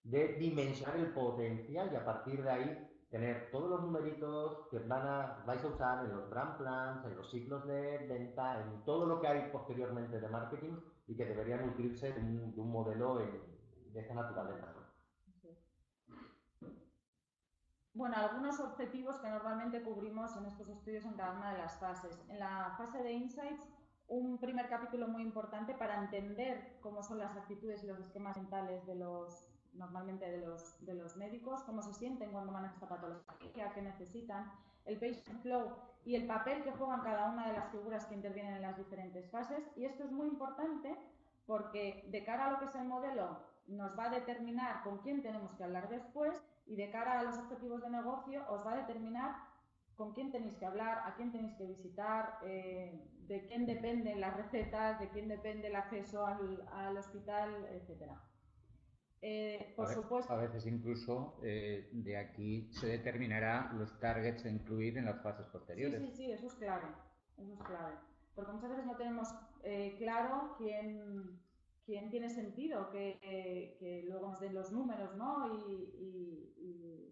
A: de dimensionar el potencial y a partir de ahí tener todos los numeritos que vais a usar en los brand plans, en los ciclos de venta, en todo lo que hay posteriormente de marketing y que debería nutrirse de un modelo de esta naturaleza, ¿no?
C: Bueno, algunos objetivos que normalmente cubrimos en estos estudios en cada una de las fases. En la fase de Insights, un primer capítulo muy importante para entender cómo son las actitudes y los esquemas mentales normalmente de los médicos, cómo se sienten cuando manejan esta patología, qué necesitan, el patient flow y el papel que juegan cada una de las figuras que intervienen en las diferentes fases. Y esto es muy importante porque de cara a lo que es el modelo nos va a determinar con quién tenemos que hablar después y de cara a los objetivos de negocio os va a determinar con quién tenéis que hablar, a quién tenéis que visitar, de quién dependen las recetas, de quién depende el acceso al hospital, etc. Por supuesto.
B: A veces incluso de aquí se determinará los targets a incluir en las fases posteriores.
C: Sí, eso es clave. Eso es clave. Porque muchas veces no tenemos claro quién tiene sentido que luego nos den los números, ¿no?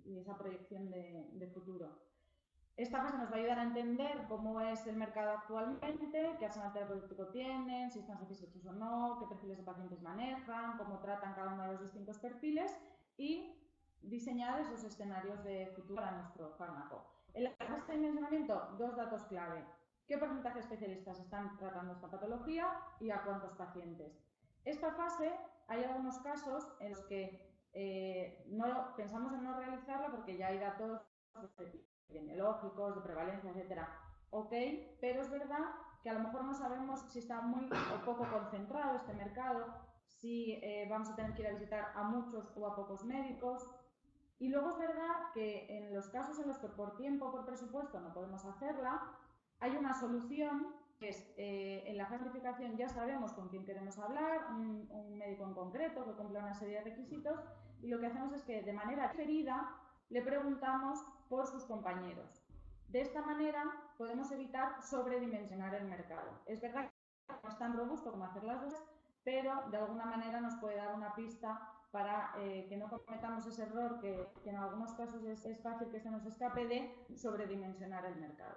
C: y esa proyección de futuro. Esta fase nos va a ayudar a entender cómo es el mercado actualmente, qué arsenal terapéutico tienen, si están satisfechos o no, qué perfiles de pacientes manejan, cómo tratan cada uno de los distintos perfiles y diseñar esos escenarios de futuro para nuestro fármaco. En la fase de dimensionamiento, dos datos clave. ¿Qué porcentaje de especialistas están tratando esta patología y a cuántos pacientes? Esta fase, hay algunos casos en los que pensamos en no realizarla porque ya hay datos epidemiológicos, de prevalencia, etcétera. Ok, pero es verdad que a lo mejor no sabemos si está muy o poco concentrado este mercado, si vamos a tener que ir a visitar a muchos o a pocos médicos. Y luego es verdad que en los casos en los que por tiempo o por presupuesto no podemos hacerla, hay una solución que es, en la cuantificación ya sabemos con quién queremos hablar, un médico en concreto que cumpla una serie de requisitos, y lo que hacemos es que de manera diferida le preguntamos por sus compañeros. De esta manera podemos evitar sobredimensionar el mercado. Es verdad que no es tan robusto como hacer las dos, pero de alguna manera nos puede dar una pista para que no cometamos ese error que en algunos casos es fácil que se nos escape de sobredimensionar el mercado.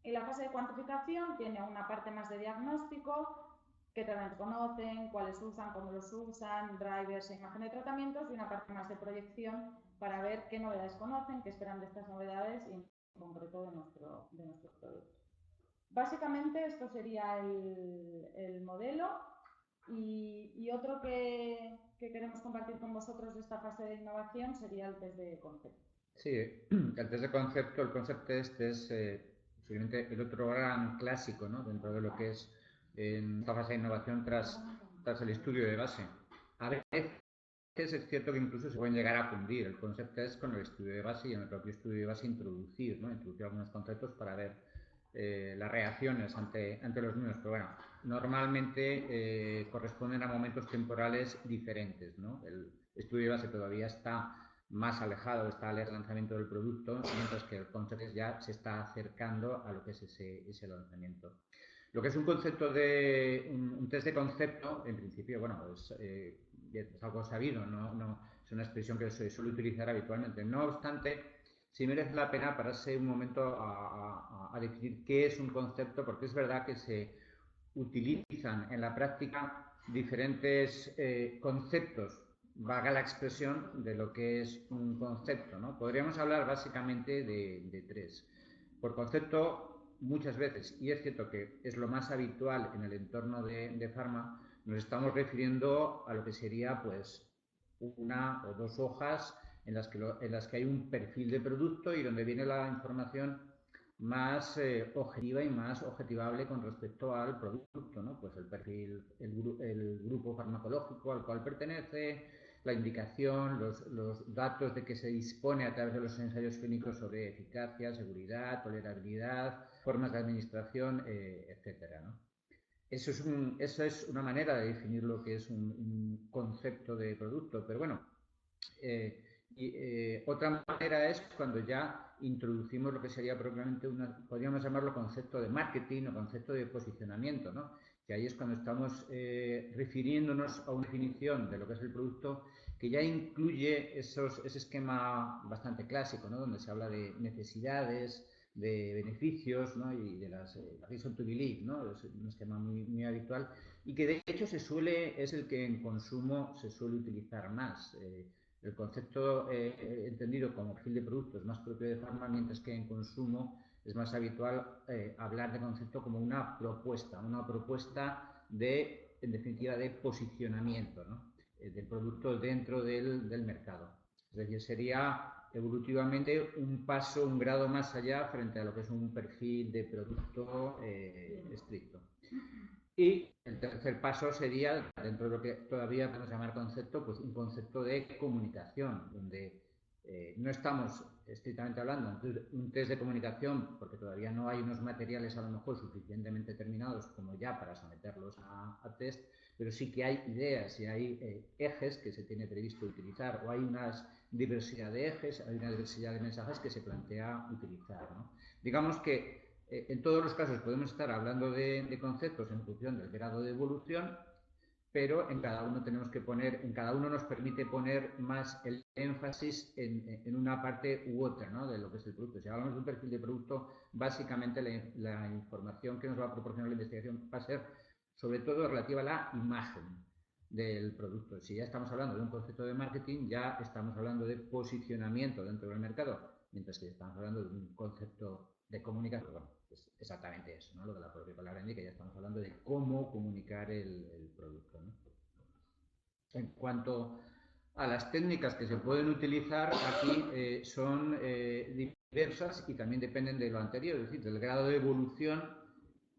C: Y la fase de cuantificación tiene una parte más de diagnóstico, qué tratamientos conocen, cuáles usan, cómo los usan, drivers e imagen de tratamientos, y una parte más de proyección para ver qué novedades conocen, qué esperan de estas novedades y en concreto de nuestro producto. Básicamente esto sería el modelo y otro que queremos compartir con vosotros de esta fase de innovación sería el test de concepto.
B: Sí, el test de concepto, el concept test es posiblemente el otro gran clásico, ¿no?, dentro de lo que es en esta fase de innovación tras el estudio de base. A veces es cierto que incluso se pueden llegar a fundir el concept test con el estudio de base y en el propio estudio de base introducir algunos conceptos para ver las reacciones ante los números, pero bueno, normalmente corresponden a momentos temporales diferentes, ¿no? El estudio de base todavía está más alejado, está al lanzamiento del producto, mientras que el concept ya se está acercando a lo que es ese lanzamiento. Lo que es un concepto de un test de concepto, en principio, bueno, es algo sabido, no es una expresión que se suele utilizar habitualmente. No obstante, sí merece la pena pararse un momento a definir qué es un concepto, porque es verdad que se utilizan en la práctica diferentes conceptos, valga la expresión, de lo que es un concepto, ¿no? Podríamos hablar básicamente de tres. Por concepto, muchas veces, y es cierto que es lo más habitual en el entorno de Pharma, nos estamos refiriendo a lo que sería pues una o dos hojas en las que hay un perfil de producto y donde viene la información más objetiva y más objetivable con respecto al producto, ¿no? Pues el perfil, el grupo farmacológico al cual pertenece, la indicación, los datos de que se dispone a través de los ensayos clínicos sobre eficacia, seguridad, tolerabilidad, formas de administración, etcétera, ¿no? Eso es una manera de definir lo que es un concepto de producto, pero bueno, otra manera es cuando ya introducimos lo que sería propiamente podríamos llamarlo concepto de marketing o concepto de posicionamiento, ¿no? Que ahí es cuando estamos refiriéndonos a una definición de lo que es el producto que ya incluye ese esquema bastante clásico, ¿no? Donde se habla de necesidades, de beneficios, ¿no? Y de la reason to believe, ¿no? Es un esquema muy habitual y que de hecho es el que en consumo se suele utilizar más. El concepto entendido como perfil de producto es más propio de Pharma, mientras que en consumo es más habitual hablar de concepto como una propuesta de, en definitiva, de posicionamiento, ¿no? Del producto dentro del mercado. Es decir, sería evolutivamente un grado más allá frente a lo que es un perfil de producto estricto. Y el tercer paso sería, dentro de lo que todavía podemos llamar concepto, pues un concepto de comunicación, donde no estamos estrictamente hablando de un test de comunicación, porque todavía no hay unos materiales a lo mejor suficientemente terminados como ya para someterlos a test, pero sí que hay ideas y hay ejes que se tiene previsto utilizar, o hay una diversidad de ejes, hay una diversidad de mensajes que se plantea utilizar, ¿no? Digamos que en todos los casos podemos estar hablando de conceptos en función del grado de evolución, pero en cada uno nos permite poner más el énfasis en una parte u otra, ¿no? De lo que es el producto. Si hablamos de un perfil de producto, básicamente la información que nos va a proporcionar la investigación va a ser sobre todo relativa a la imagen del producto. Si ya estamos hablando de un concepto de marketing, ya estamos hablando de posicionamiento dentro del mercado, mientras que estamos hablando de un concepto de comunicación. Bueno, es exactamente eso, ¿no? Lo de la propia palabra indica, ya estamos hablando de cómo comunicar el producto, ¿no? En cuanto a las técnicas que se pueden utilizar, aquí son diversas y también dependen de lo anterior, es decir, del grado de evolución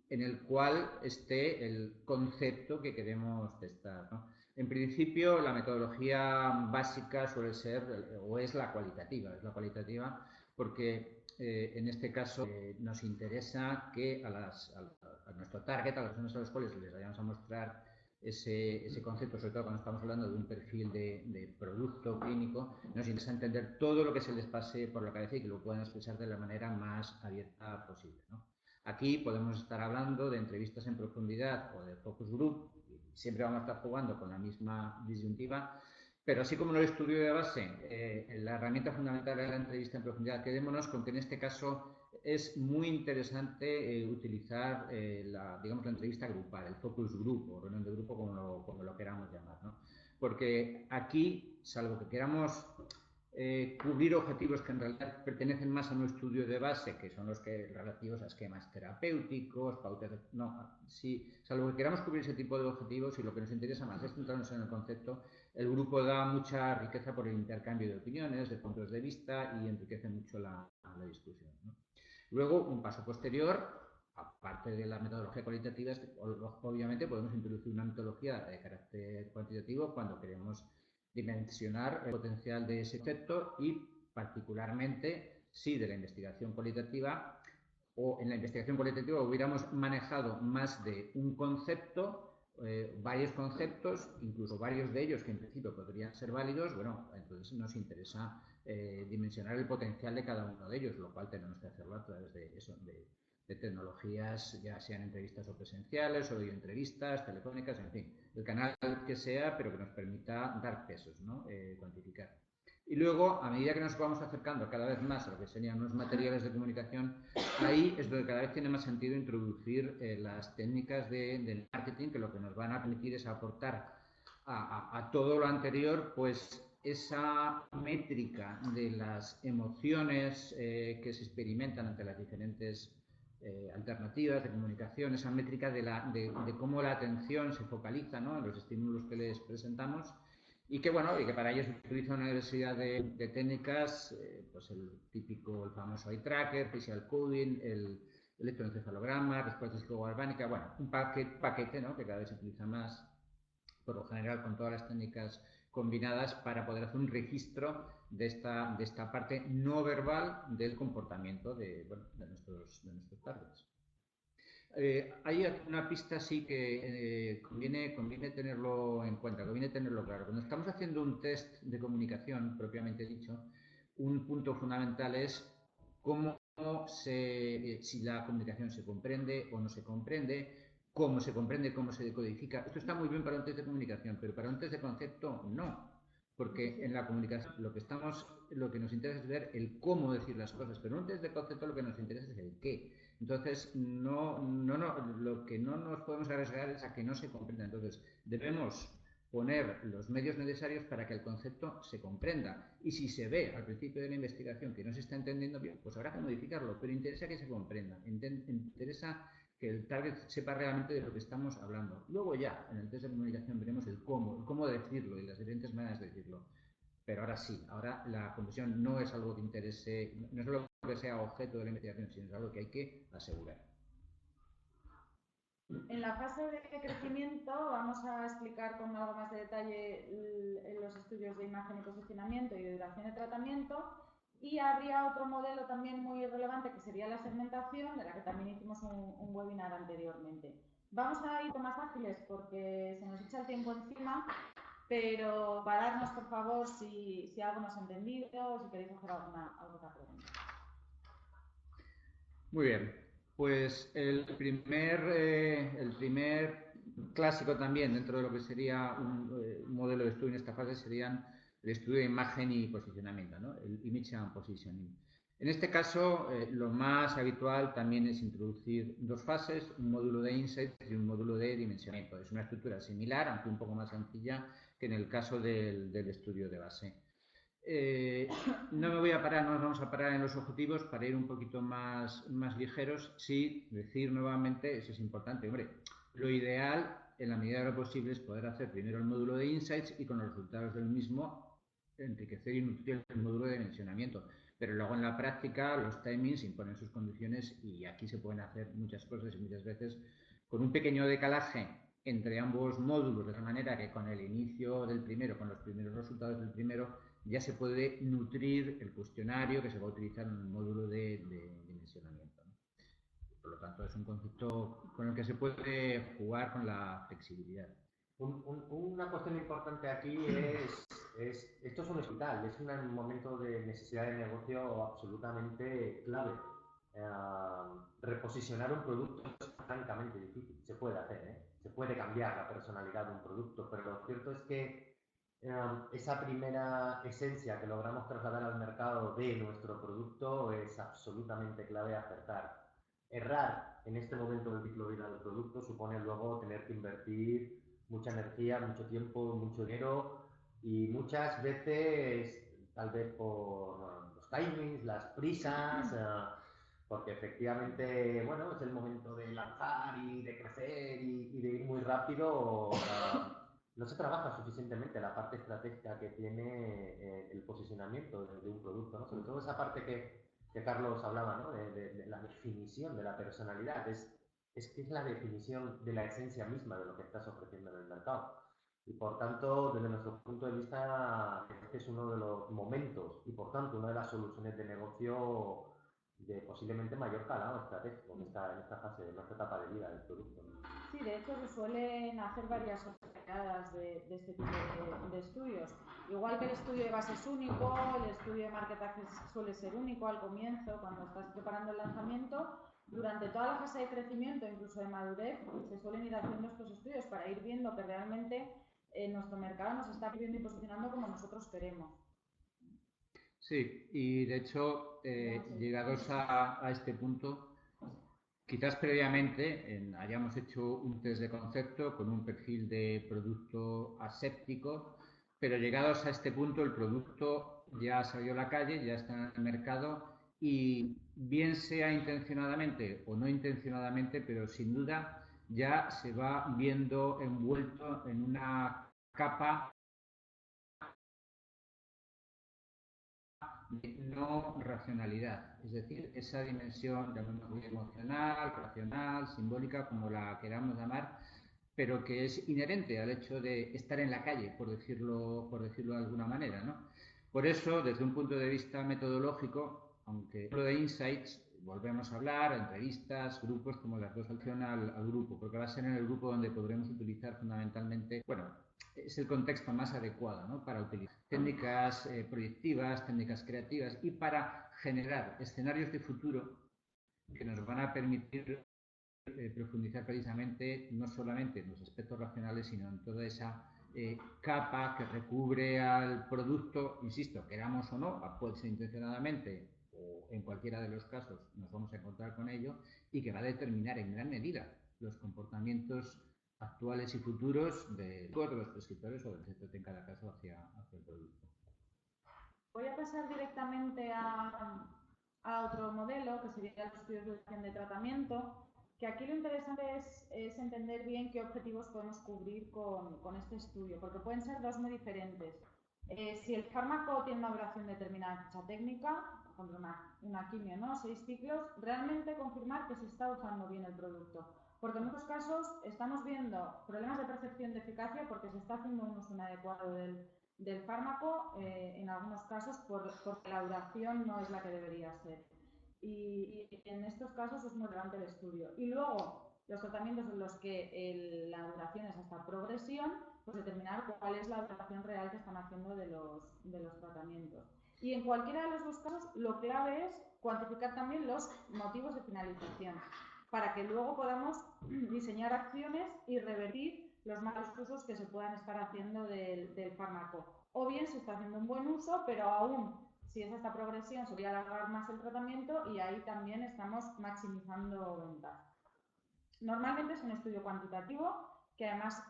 B: en el cual esté el concepto que queremos testar, ¿no? En principio, la metodología básica suele ser, o es la cualitativa porque en este caso nos interesa que a nuestro target, a las personas a las cuales les vayamos a mostrar ese concepto, sobre todo cuando estamos hablando de un perfil de producto clínico, nos interesa entender todo lo que se les pase por la cabeza y que lo puedan expresar de la manera más abierta posible, ¿no? Aquí podemos estar hablando de entrevistas en profundidad o de focus group, siempre vamos a estar jugando con la misma disyuntiva, pero así como en el estudio de base, la herramienta fundamental es la entrevista en profundidad. Quedémonos con que en este caso es muy interesante utilizar la entrevista grupal, el focus group o reunión de grupo, como lo queramos llamar, ¿no? Porque aquí, salvo que queramos cubrir objetivos que en realidad pertenecen más a un estudio de base, que son los que relativos a esquemas terapéuticos, pautas salvo que queramos cubrir ese tipo de objetivos y lo que nos interesa más es centrarnos en el concepto, el grupo da mucha riqueza por el intercambio de opiniones, de puntos de vista y enriquece mucho la discusión, ¿no? Luego, un paso posterior, aparte de la metodología cualitativa, es que obviamente podemos introducir una metodología de carácter cuantitativo cuando queremos dimensionar el potencial de ese efecto y particularmente si de la investigación cualitativa o en la investigación cualitativa hubiéramos manejado más de un concepto, varios conceptos, incluso varios de ellos que en principio podrían ser válidos, bueno, entonces nos interesa dimensionar el potencial de cada uno de ellos, lo cual tenemos que hacerlo a través de eso, de tecnologías, ya sean entrevistas o presenciales, o entrevistas telefónicas, en fin, el canal que sea, pero que nos permita dar pesos, ¿no? Cuantificar. Y luego, a medida que nos vamos acercando cada vez más a lo que serían unos materiales de comunicación, ahí es donde cada vez tiene más sentido introducir las técnicas del marketing, que lo que nos van a permitir es aportar a todo lo anterior, pues esa métrica de las emociones que se experimentan ante las diferentes alternativas de comunicación, esa métrica de cómo la atención se focaliza, ¿no?, en los estímulos que les presentamos, y que, bueno, y que para ello se utiliza una diversidad de técnicas, pues el típico, el famoso eye tracker, facial coding, el electroencefalograma, respuesta psicogalvánica, bueno, un paquete, ¿no?, que cada vez se utiliza más, por lo general con todas las técnicas combinadas, para poder hacer un registro de esta parte no verbal del comportamiento de nuestros targets. Hay una pista sí que conviene tenerlo en cuenta, conviene tenerlo claro. Cuando estamos haciendo un test de comunicación, propiamente dicho, un punto fundamental es si la comunicación se comprende o no se comprende, cómo se comprende, cómo se decodifica. Esto está muy bien para un test de comunicación, pero para un test de concepto no. Porque en la comunicación lo que nos interesa es ver el cómo decir las cosas, pero en un test de concepto lo que nos interesa es el qué. Entonces, lo que no nos podemos arriesgar es a que no se comprenda. Entonces, debemos poner los medios necesarios para que el concepto se comprenda. Y si se ve al principio de la investigación que no se está entendiendo bien, pues habrá que modificarlo, pero interesa que se comprenda. Interesa que el target sepa realmente de lo que estamos hablando. Luego ya, en el test de comunicación, veremos el cómo decirlo y las diferentes maneras de decirlo. Pero ahora sí, ahora la conclusión no es algo que interese, no es algo que sea objeto de la investigación, sino es algo que hay que asegurar.
C: En la fase de crecimiento vamos a explicar con algo más de detalle los estudios de imagen y posicionamiento y de duración de tratamiento, y habría otro modelo también muy relevante que sería la segmentación, de la que también hicimos un webinar anteriormente. Vamos a ir más ágiles porque se nos echa el tiempo encima, pero pararnos por favor si algo no se ha entendido o si queréis hacer alguna pregunta.
B: Muy bien, pues el primer clásico también dentro de lo que sería un modelo de estudio en esta fase serían el estudio de imagen y posicionamiento, ¿no?, el Image and Positioning. En este caso, lo más habitual también es introducir dos fases, un módulo de insights y un módulo de dimensionamiento. Es una estructura similar, aunque un poco más sencilla que en el caso del estudio de base. No nos vamos a parar en los objetivos para ir un poquito más ligeros. Sí, decir nuevamente, eso es importante, hombre, lo ideal en la medida de lo posible es poder hacer primero el módulo de insights y con los resultados del mismo enriquecer y nutrir el módulo de dimensionamiento. Pero luego en la práctica los timings imponen sus condiciones y aquí se pueden hacer muchas cosas y muchas veces con un pequeño decalaje entre ambos módulos, de tal manera que con el inicio del primero, con los primeros resultados del primero, ya se puede nutrir el cuestionario que se va a utilizar en el módulo de dimensionamiento, ¿no? Por lo tanto, es un concepto con el que se puede jugar con la flexibilidad.
A: Una cuestión importante aquí esto es un hospital, es un momento de necesidad de negocio absolutamente clave. Reposicionar un producto es francamente difícil, se puede hacer, ¿eh? Se puede cambiar la personalidad de un producto, pero lo cierto es que esa primera esencia que logramos trasladar al mercado de nuestro producto es absolutamente clave acertar. Errar en este momento del ciclo de vida del producto supone luego tener que invertir mucha energía, mucho tiempo, mucho dinero y muchas veces, tal vez por los timings, las prisas, porque efectivamente, bueno, es el momento de lanzar y de crecer y de ir muy rápido. No se trabaja suficientemente la parte estratégica que tiene el posicionamiento de un producto, ¿no? Sobre todo esa parte que Carlos hablaba, ¿no?, de la definición de la personalidad. Es la definición de la esencia misma de lo que estás ofreciendo en el mercado. Y por tanto, desde nuestro punto de vista, este es uno de los momentos y por tanto una de las soluciones de negocio de posiblemente mayor calado estratégico en esta fase, en esta etapa de vida del producto.
C: Sí, de hecho se suelen hacer varias oleadas de este tipo de estudios. Igual que el estudio de base es único, el estudio de market access suele ser único al comienzo, cuando estás preparando el lanzamiento. Durante toda la fase de crecimiento, incluso de madurez, se suelen ir haciendo estos estudios para ir viendo que realmente nuestro mercado nos está viendo y posicionando como nosotros queremos.
B: Sí, y de hecho, llegados a este punto, quizás previamente hayamos hecho un test de concepto con un perfil de producto aséptico, pero llegados a este punto el producto ya salió a la calle, ya está en el mercado y bien sea intencionadamente o no intencionadamente, pero sin duda ya se va viendo envuelto en una capa de no racionalidad, es decir, esa dimensión emocional, racional, simbólica, como la queramos llamar, pero que es inherente al hecho de estar en la calle, por decirlo de alguna manera, ¿no? Por eso, desde un punto de vista metodológico, aunque lo de insights, volvemos a hablar, entrevistas, grupos, como las dos opciones al grupo, porque va a ser en el grupo donde podremos utilizar fundamentalmente, bueno, es el contexto más adecuado, ¿no?, para utilizar técnicas proyectivas, técnicas creativas y para generar escenarios de futuro que nos van a permitir profundizar precisamente no solamente en los aspectos racionales, sino en toda esa capa que recubre al producto, insisto, queramos o no, puede ser intencionadamente o en cualquiera de los casos nos vamos a encontrar con ello, y que va a determinar en gran medida los comportamientos actuales y futuros de los prescriptores o del sector en cada caso hacia el producto.
C: Voy a pasar directamente a otro modelo, que sería los estudios de duración de tratamiento, que aquí lo interesante es entender bien qué objetivos podemos cubrir con este estudio, porque pueden ser dos muy diferentes. Si el fármaco tiene una duración determinada en ficha técnica, por ejemplo una quimio, ¿no?, 6 ciclos, realmente confirmar que se está usando bien el producto. Porque en muchos casos estamos viendo problemas de percepción de eficacia porque se está haciendo un uso inadecuado del fármaco, en algunos casos porque la duración no es la que debería ser. Y en estos casos es muy relevante el estudio. Y luego, los tratamientos en los que la duración es hasta progresión, pues determinar cuál es la duración real que están haciendo de los tratamientos. Y en cualquiera de los dos casos, lo clave es cuantificar también los motivos de finalización, para que luego podamos diseñar acciones y revertir los malos usos que se puedan estar haciendo del fármaco. O bien se está haciendo un buen uso, pero aún si es esta progresión se va a alargar más el tratamiento y ahí también estamos maximizando ventas. Normalmente es un estudio cuantitativo que además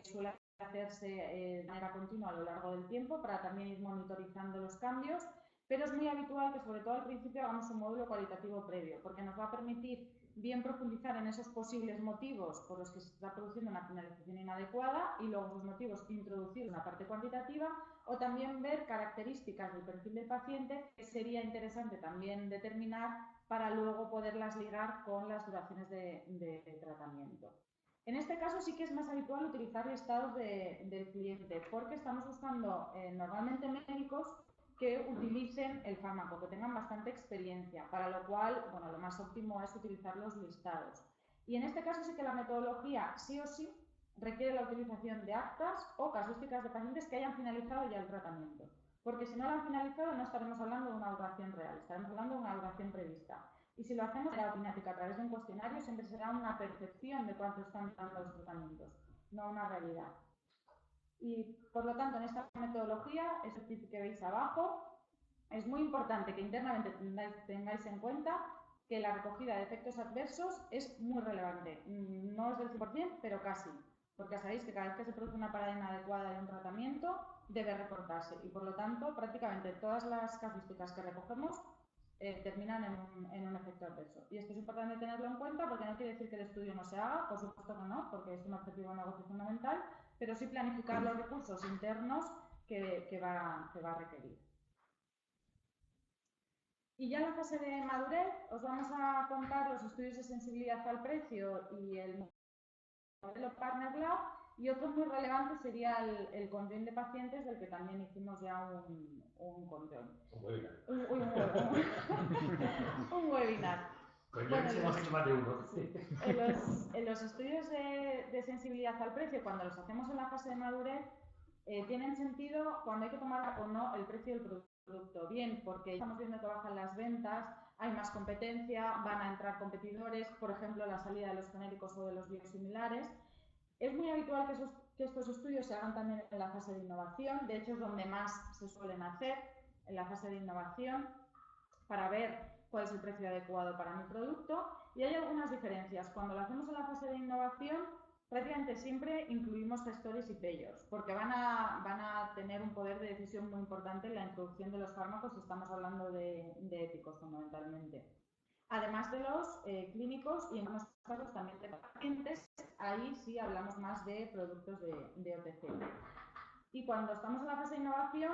C: suele hacerse de manera continua a lo largo del tiempo para también ir monitorizando los cambios, pero es muy habitual que sobre todo al principio hagamos un módulo cualitativo previo, porque nos va a permitir bien profundizar en esos posibles motivos por los que se está produciendo una finalización inadecuada y luego esos motivos introducir una parte cuantitativa, o también ver características del perfil del paciente que sería interesante también determinar para luego poderlas ligar con las duraciones de tratamiento. En este caso sí que es más habitual utilizar listados del cliente, porque estamos buscando normalmente médicos que utilicen el fármaco, que tengan bastante experiencia, para lo cual, bueno, lo más óptimo es utilizar los listados. Y en este caso sí que la metodología sí o sí requiere la utilización de actas o casuísticas de pacientes que hayan finalizado ya el tratamiento, porque si no lo han finalizado no estaremos hablando de una duración real, estaremos hablando de una duración prevista. Y si lo hacemos de la opinática a través de un cuestionario, siempre será una percepción de cuánto están dando los tratamientos, no una realidad. Y por lo tanto, en esta metodología, este tip que veis abajo, es muy importante que internamente tengáis en cuenta que la recogida de efectos adversos es muy relevante. No es del 100%, pero casi. Porque sabéis que cada vez que se produce una parada inadecuada de un tratamiento, debe reportarse. Y por lo tanto, prácticamente todas las casuísticas que recogemos terminan en un efecto adverso. Y esto es importante tenerlo en cuenta porque no quiere decir que el estudio no se haga, por supuesto que no, porque es un objetivo de negocio fundamental, pero sí planificar los recursos internos que va a requerir. Y ya en la fase de madurez os vamos a contar los estudios de sensibilidad al precio y el modelo Partner Lab, y otro muy relevante sería el control de pacientes, del que también hicimos ya un control.
A: Un webinar.
C: Un webinar.
A: Pues
C: Bueno,
A: yo hemos hecho más de uno.
C: en los estudios de sensibilidad al precio, cuando los hacemos en la fase de madurez, tienen sentido cuando hay que tomar o no el precio del producto. Bien, porque estamos viendo que bajan las ventas, hay más competencia, van a entrar competidores, por ejemplo, la salida de los genéricos o de los biosimilares. Es muy habitual que estos estudios se hagan también en la fase de innovación, de hecho es donde más se suelen hacer, en la fase de innovación, para ver cuál es el precio adecuado para mi producto. Y hay algunas diferencias. Cuando lo hacemos en la fase de innovación, prácticamente siempre incluimos gestores y payers, porque van a tener un poder de decisión muy importante en la introducción de los fármacos, si estamos hablando de éticos fundamentalmente. Además de los clínicos y en algunos casos también de pacientes, ahí sí hablamos más de productos de OTC. Y cuando estamos en la fase de innovación,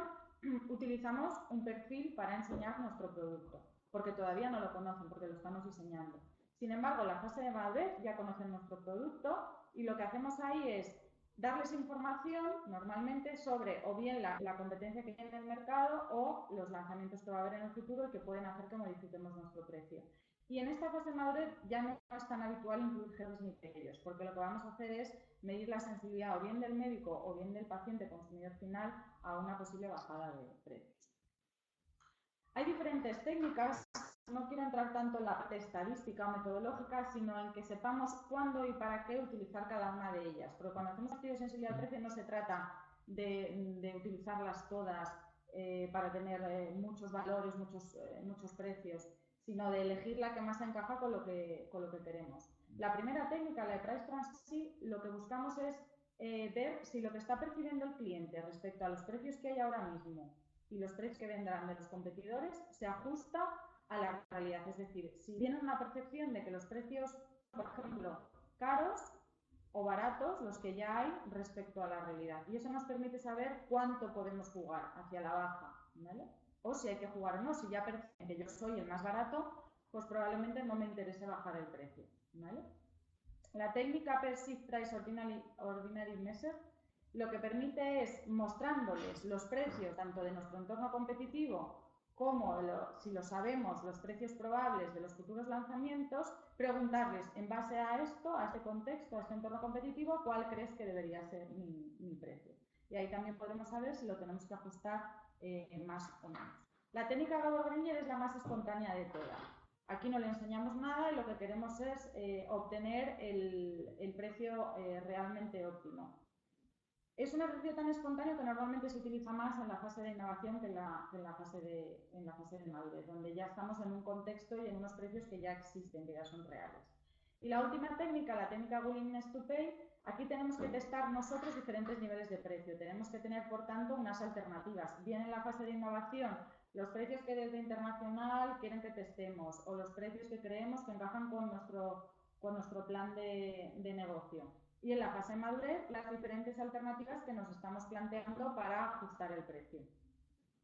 C: utilizamos un perfil para enseñar nuestro producto, porque todavía no lo conocen, porque lo estamos diseñando. Sin embargo, en la fase de madurez ya conocen nuestro producto y lo que hacemos ahí es darles información normalmente sobre o bien la competencia que tiene en el mercado o los lanzamientos que va a haber en el futuro y que pueden hacer que modifiquemos nuestro precio. Y en esta fase de madurez ya no es tan habitual incluir jefes ni ellos, porque lo que vamos a hacer es medir la sensibilidad o bien del médico o bien del paciente consumidor final a una posible bajada de precios. Hay diferentes técnicas, no quiero entrar tanto en la parte estadística o metodológica, sino en que sepamos cuándo y para qué utilizar cada una de ellas. Porque cuando hacemos estudios de sensibilidad al precio no se trata de utilizarlas todas para tener muchos valores, muchos precios, sino de elegir la que más encaja con lo que queremos. La primera técnica, la de Price Transparency, lo que buscamos es ver si lo que está percibiendo el cliente respecto a los precios que hay ahora mismo y los precios que vendrán de los competidores se ajusta a la realidad. Es decir, si tienen una percepción de que los precios, por ejemplo, caros o baratos, los que ya hay respecto a la realidad. Y eso nos permite saber cuánto podemos jugar hacia la baja, ¿vale? O si hay que jugar o no. Si ya perciben que yo soy el más barato, pues probablemente no me interese bajar el precio, ¿vale? La técnica Perceived Price Ordinary Measure lo que permite es, mostrándoles los precios tanto de nuestro entorno competitivo como, si lo sabemos, los precios probables de los futuros lanzamientos, preguntarles en base a esto, a este contexto, a este entorno competitivo, cuál crees que debería ser mi precio. Y ahí también podremos saber si lo tenemos que ajustar más o menos. La técnica Gabor-Granger es la más espontánea de todas. Aquí no le enseñamos nada y lo que queremos es obtener el precio realmente óptimo. Es un ejercicio tan espontáneo que normalmente se utiliza más en la fase de innovación que en la fase de madurez, donde ya estamos en un contexto y en unos precios que ya existen, que ya son reales. Y la última técnica, la técnica Willingness to Pay, aquí tenemos que testar nosotros diferentes niveles de precio. Tenemos que tener, por tanto, unas alternativas. Bien en la fase de innovación, los precios que desde internacional quieren que testemos o los precios que creemos que encajan con nuestro plan de negocio. Y en la fase de madurez, las diferentes alternativas que nos estamos planteando para ajustar el precio.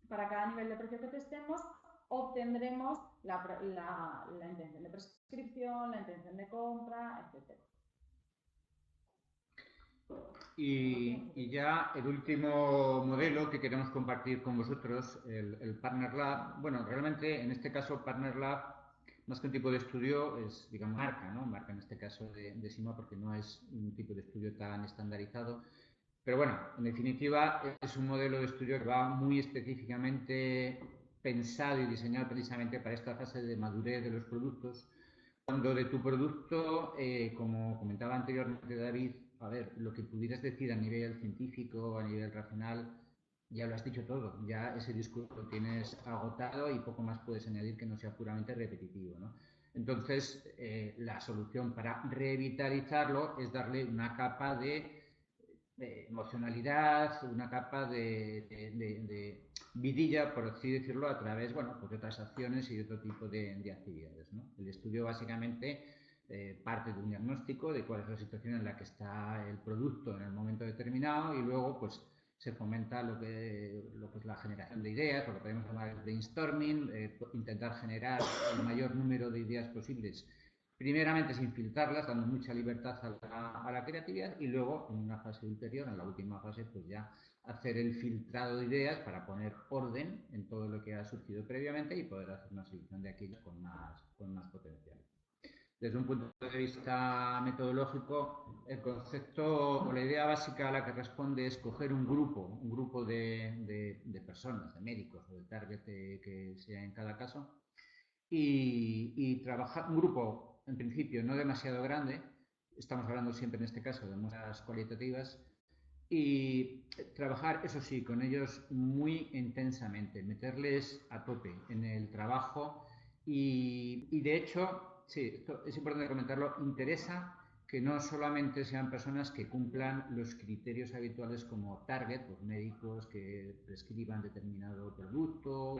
C: Para cada nivel de precio que testemos, obtendremos la intención de prescripción, la intención de compra, etc.
B: Y ya el último modelo que queremos compartir con vosotros, el Partner Lab. Bueno, realmente en este caso Partner Lab, más que un tipo de estudio, es, digamos, marca, ¿no? Marca en este caso de SIMA, porque no es un tipo de estudio tan estandarizado. Pero bueno, en definitiva, es un modelo de estudio que va muy específicamente pensado y diseñado precisamente para esta fase de madurez de los productos. Cuando de tu producto, como comentaba anteriormente David, a ver, lo que pudieras decir a nivel científico, a nivel racional, ya lo has dicho todo, ya ese discurso lo tienes agotado y poco más puedes añadir que no sea puramente repetitivo, ¿no? Entonces, la solución para revitalizarlo es darle una capa de emocionalidad, una capa de vidilla, por así decirlo, a través, bueno, pues de otras acciones y de otro tipo de actividades, ¿no? El estudio básicamente parte de un diagnóstico de cuál es la situación en la que está el producto en el momento determinado y luego pues se fomenta lo que es la generación de ideas, lo que podemos llamar brainstorming, intentar generar el mayor número de ideas posibles primeramente sin filtrarlas, dando mucha libertad a la creatividad, y luego en una fase ulterior, en la última fase, pues ya hacer el filtrado de ideas para poner orden en todo lo que ha surgido previamente y poder hacer una selección de aquello con más potencial. Desde un punto de vista metodológico, el concepto o la idea básica a la que responde es coger un grupo de personas, de médicos o de target que sea en cada caso, y trabajar un grupo, en principio, no demasiado grande. Estamos hablando siempre en este caso de muestras cualitativas, y trabajar, eso sí, con ellos muy intensamente, meterles a tope en el trabajo y de hecho, sí, esto es importante comentarlo, interesa que no solamente sean personas que cumplan los criterios habituales como target, pues médicos que prescriban determinado producto,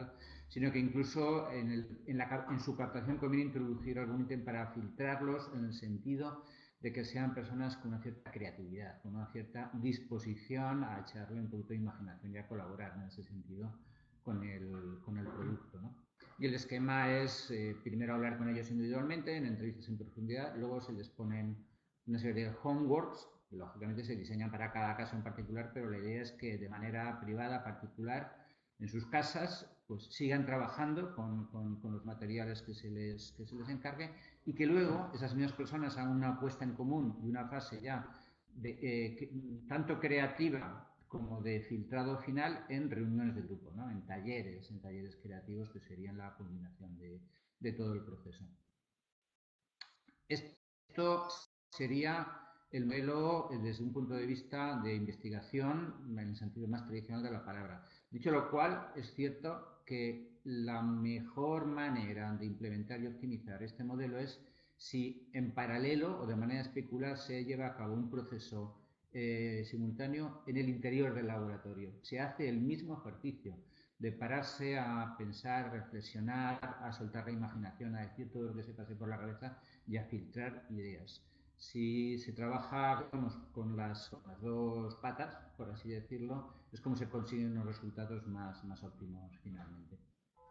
B: sino que incluso en su captación conviene introducir algún ítem para filtrarlos en el sentido de que sean personas con una cierta creatividad, con una cierta disposición a echarle un poquito de imaginación y a colaborar en ese sentido con el producto, ¿no? Y el esquema es primero hablar con ellos individualmente, en entrevistas en profundidad, luego se les ponen una serie de homeworks, que lógicamente se diseñan para cada caso en particular, pero la idea es que de manera privada, particular, en sus casas, pues sigan trabajando con los materiales que se les encargue, y que luego esas mismas personas hagan una puesta en común y una fase ya tanto creativa como de filtrado final en reuniones de grupo, ¿no? En talleres creativos, que serían la culminación de todo el proceso. Esto sería el modelo desde un punto de vista de investigación en el sentido más tradicional de la palabra. Dicho lo cual, es cierto que la mejor manera de implementar y optimizar este modelo es si en paralelo o de manera especular se lleva a cabo un proceso simultáneo en el interior del laboratorio. Se hace el mismo ejercicio de pararse a pensar, reflexionar, a soltar la imaginación, a decir todo lo que se pase por la cabeza y a filtrar ideas. Si se trabaja, digamos, con las dos patas, por así decirlo, es como se consiguen unos resultados más óptimos finalmente.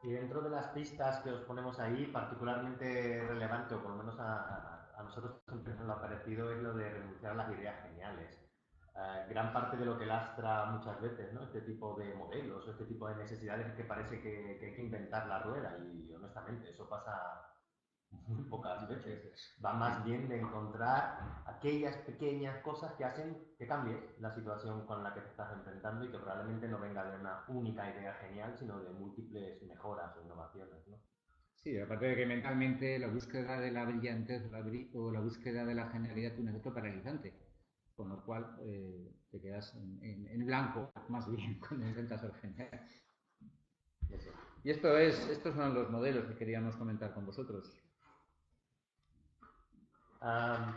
A: Y dentro de las pistas que os ponemos ahí, particularmente relevante, o por lo menos a nosotros siempre nos lo ha parecido, es lo de renunciar a las ideas geniales. Gran parte de lo que lastra muchas veces, ¿no?, este tipo de modelos o este tipo de necesidades, es que parece que hay que inventar la rueda, y honestamente eso pasa muy pocas veces. Va más bien de encontrar aquellas pequeñas cosas que hacen que cambie la situación con la que te estás enfrentando, y que probablemente no venga de una única idea genial, sino de múltiples mejoras o innovaciones, ¿no?
B: Sí, aparte de que mentalmente la búsqueda de la brillantez o la búsqueda de la genialidad tiene un efecto paralizante, con lo cual te quedas en blanco, más bien, cuando intentas ser genial. Y estos son los modelos que queríamos comentar con vosotros.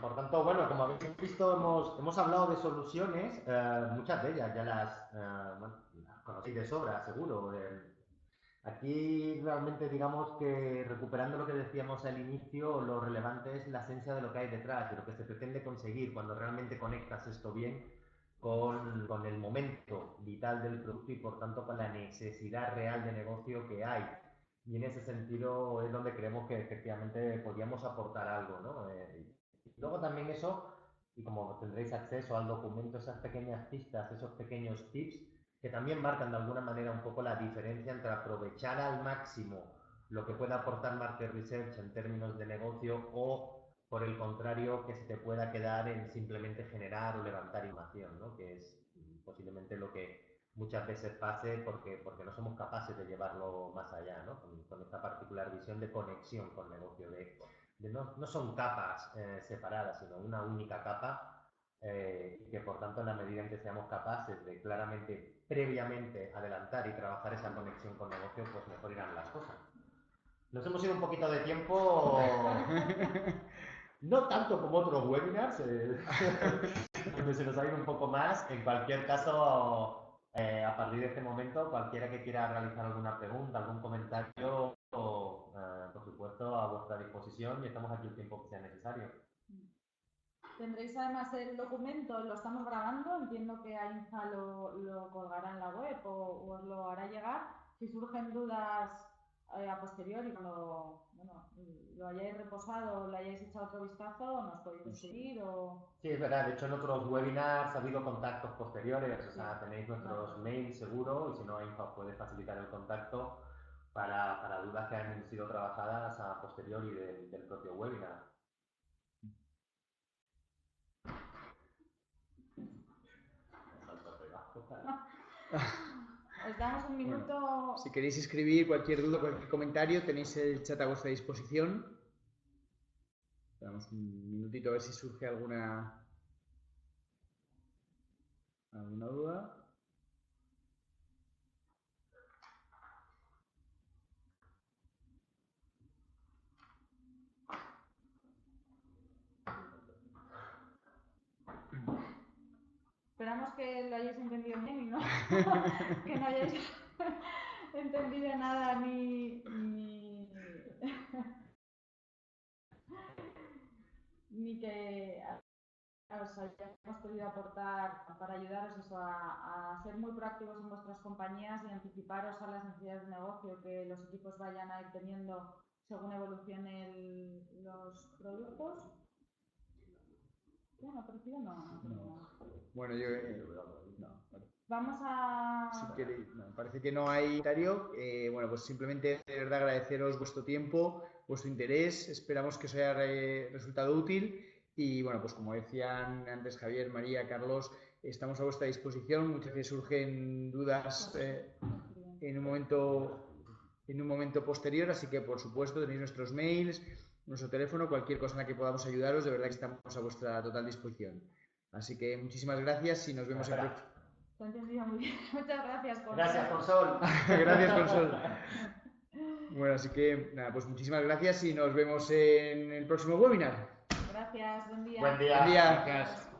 A: Por tanto, bueno, como habéis visto, hemos hablado de soluciones, muchas de ellas ya las conocéis de sobra, seguro. Aquí realmente, digamos que, recuperando lo que decíamos al inicio, lo relevante es la esencia de lo que hay detrás, de lo que se pretende conseguir cuando realmente conectas esto bien con el momento vital del producto y por tanto con la necesidad real de negocio que hay. Y en ese sentido es donde creemos que efectivamente podríamos aportar algo, ¿no? Y luego también eso, y como tendréis acceso al documento, esas pequeñas pistas, esos pequeños tips, que también marcan de alguna manera un poco la diferencia entre aprovechar al máximo lo que pueda aportar Market Research en términos de negocio, o por el contrario, que se te pueda quedar en simplemente generar o levantar información, ¿no?, que es posiblemente lo que muchas veces pase porque no somos capaces de llevarlo más allá, ¿no?, con esta particular visión de conexión con negocio, no son capas separadas, sino una única capa, que por tanto, en la medida en que seamos capaces de claramente, previamente, adelantar y trabajar esa conexión con negocio, pues mejor irán las cosas. Nos hemos ido un poquito de tiempo, no tanto como otros webinars, donde se nos ha ido un poco más. En cualquier caso, a partir de este momento, cualquiera que quiera realizar alguna pregunta, algún comentario, por supuesto, a vuestra disposición, y estamos aquí el tiempo que sea necesario.
C: Tendréis además el documento, lo estamos grabando, entiendo que Ainza lo colgará en la web o os lo hará llegar. Si surgen dudas a posteriori, cuando lo hayáis reposado o le hayáis echado otro vistazo, nos podéis seguir o...
A: Sí, es verdad. De hecho, en otros webinars ha habido contactos posteriores. O sea, tenéis nuestros mails seguro y si no, Infa os puede facilitar el contacto para dudas que han sido trabajadas a posteriori del propio webinar.
C: Os damos un minuto.
B: Bueno, si queréis escribir cualquier duda, cualquier comentario, tenéis el chat a vuestra disposición. Damos un minutito a ver si surge alguna duda.
C: Esperamos que lo hayáis entendido bien y no que no hayáis entendido nada ni que os hayamos podido aportar para ayudaros eso, a ser muy proactivos en vuestras compañías y anticiparos a las necesidades de negocio que los equipos vayan a ir teniendo según evolucionen los productos. ¿No ha aparecido? No.
B: Bueno, yo...
C: Vamos a...
B: Si queréis, parece que no hay comentario. Bueno, pues simplemente de verdad agradeceros vuestro tiempo, vuestro interés. Esperamos que os haya resultado útil. Y bueno, pues como decían antes Javier, María, Carlos, estamos a vuestra disposición. Muchas veces surgen dudas en un momento posterior, así que por supuesto tenéis nuestros mails, nuestro teléfono, cualquier cosa en la que podamos ayudaros, de verdad que estamos a vuestra total disposición. Así que muchísimas gracias y nos vemos en próximo.
C: Te he entendido muy bien. Muchas gracias, Consol.
A: Gracias, Consol.
B: Gracias, Consol. Bueno, así que nada, pues muchísimas gracias y nos vemos en el próximo webinar.
C: Gracias, buen día.
A: Buen día.
B: Buen día.
A: Gracias.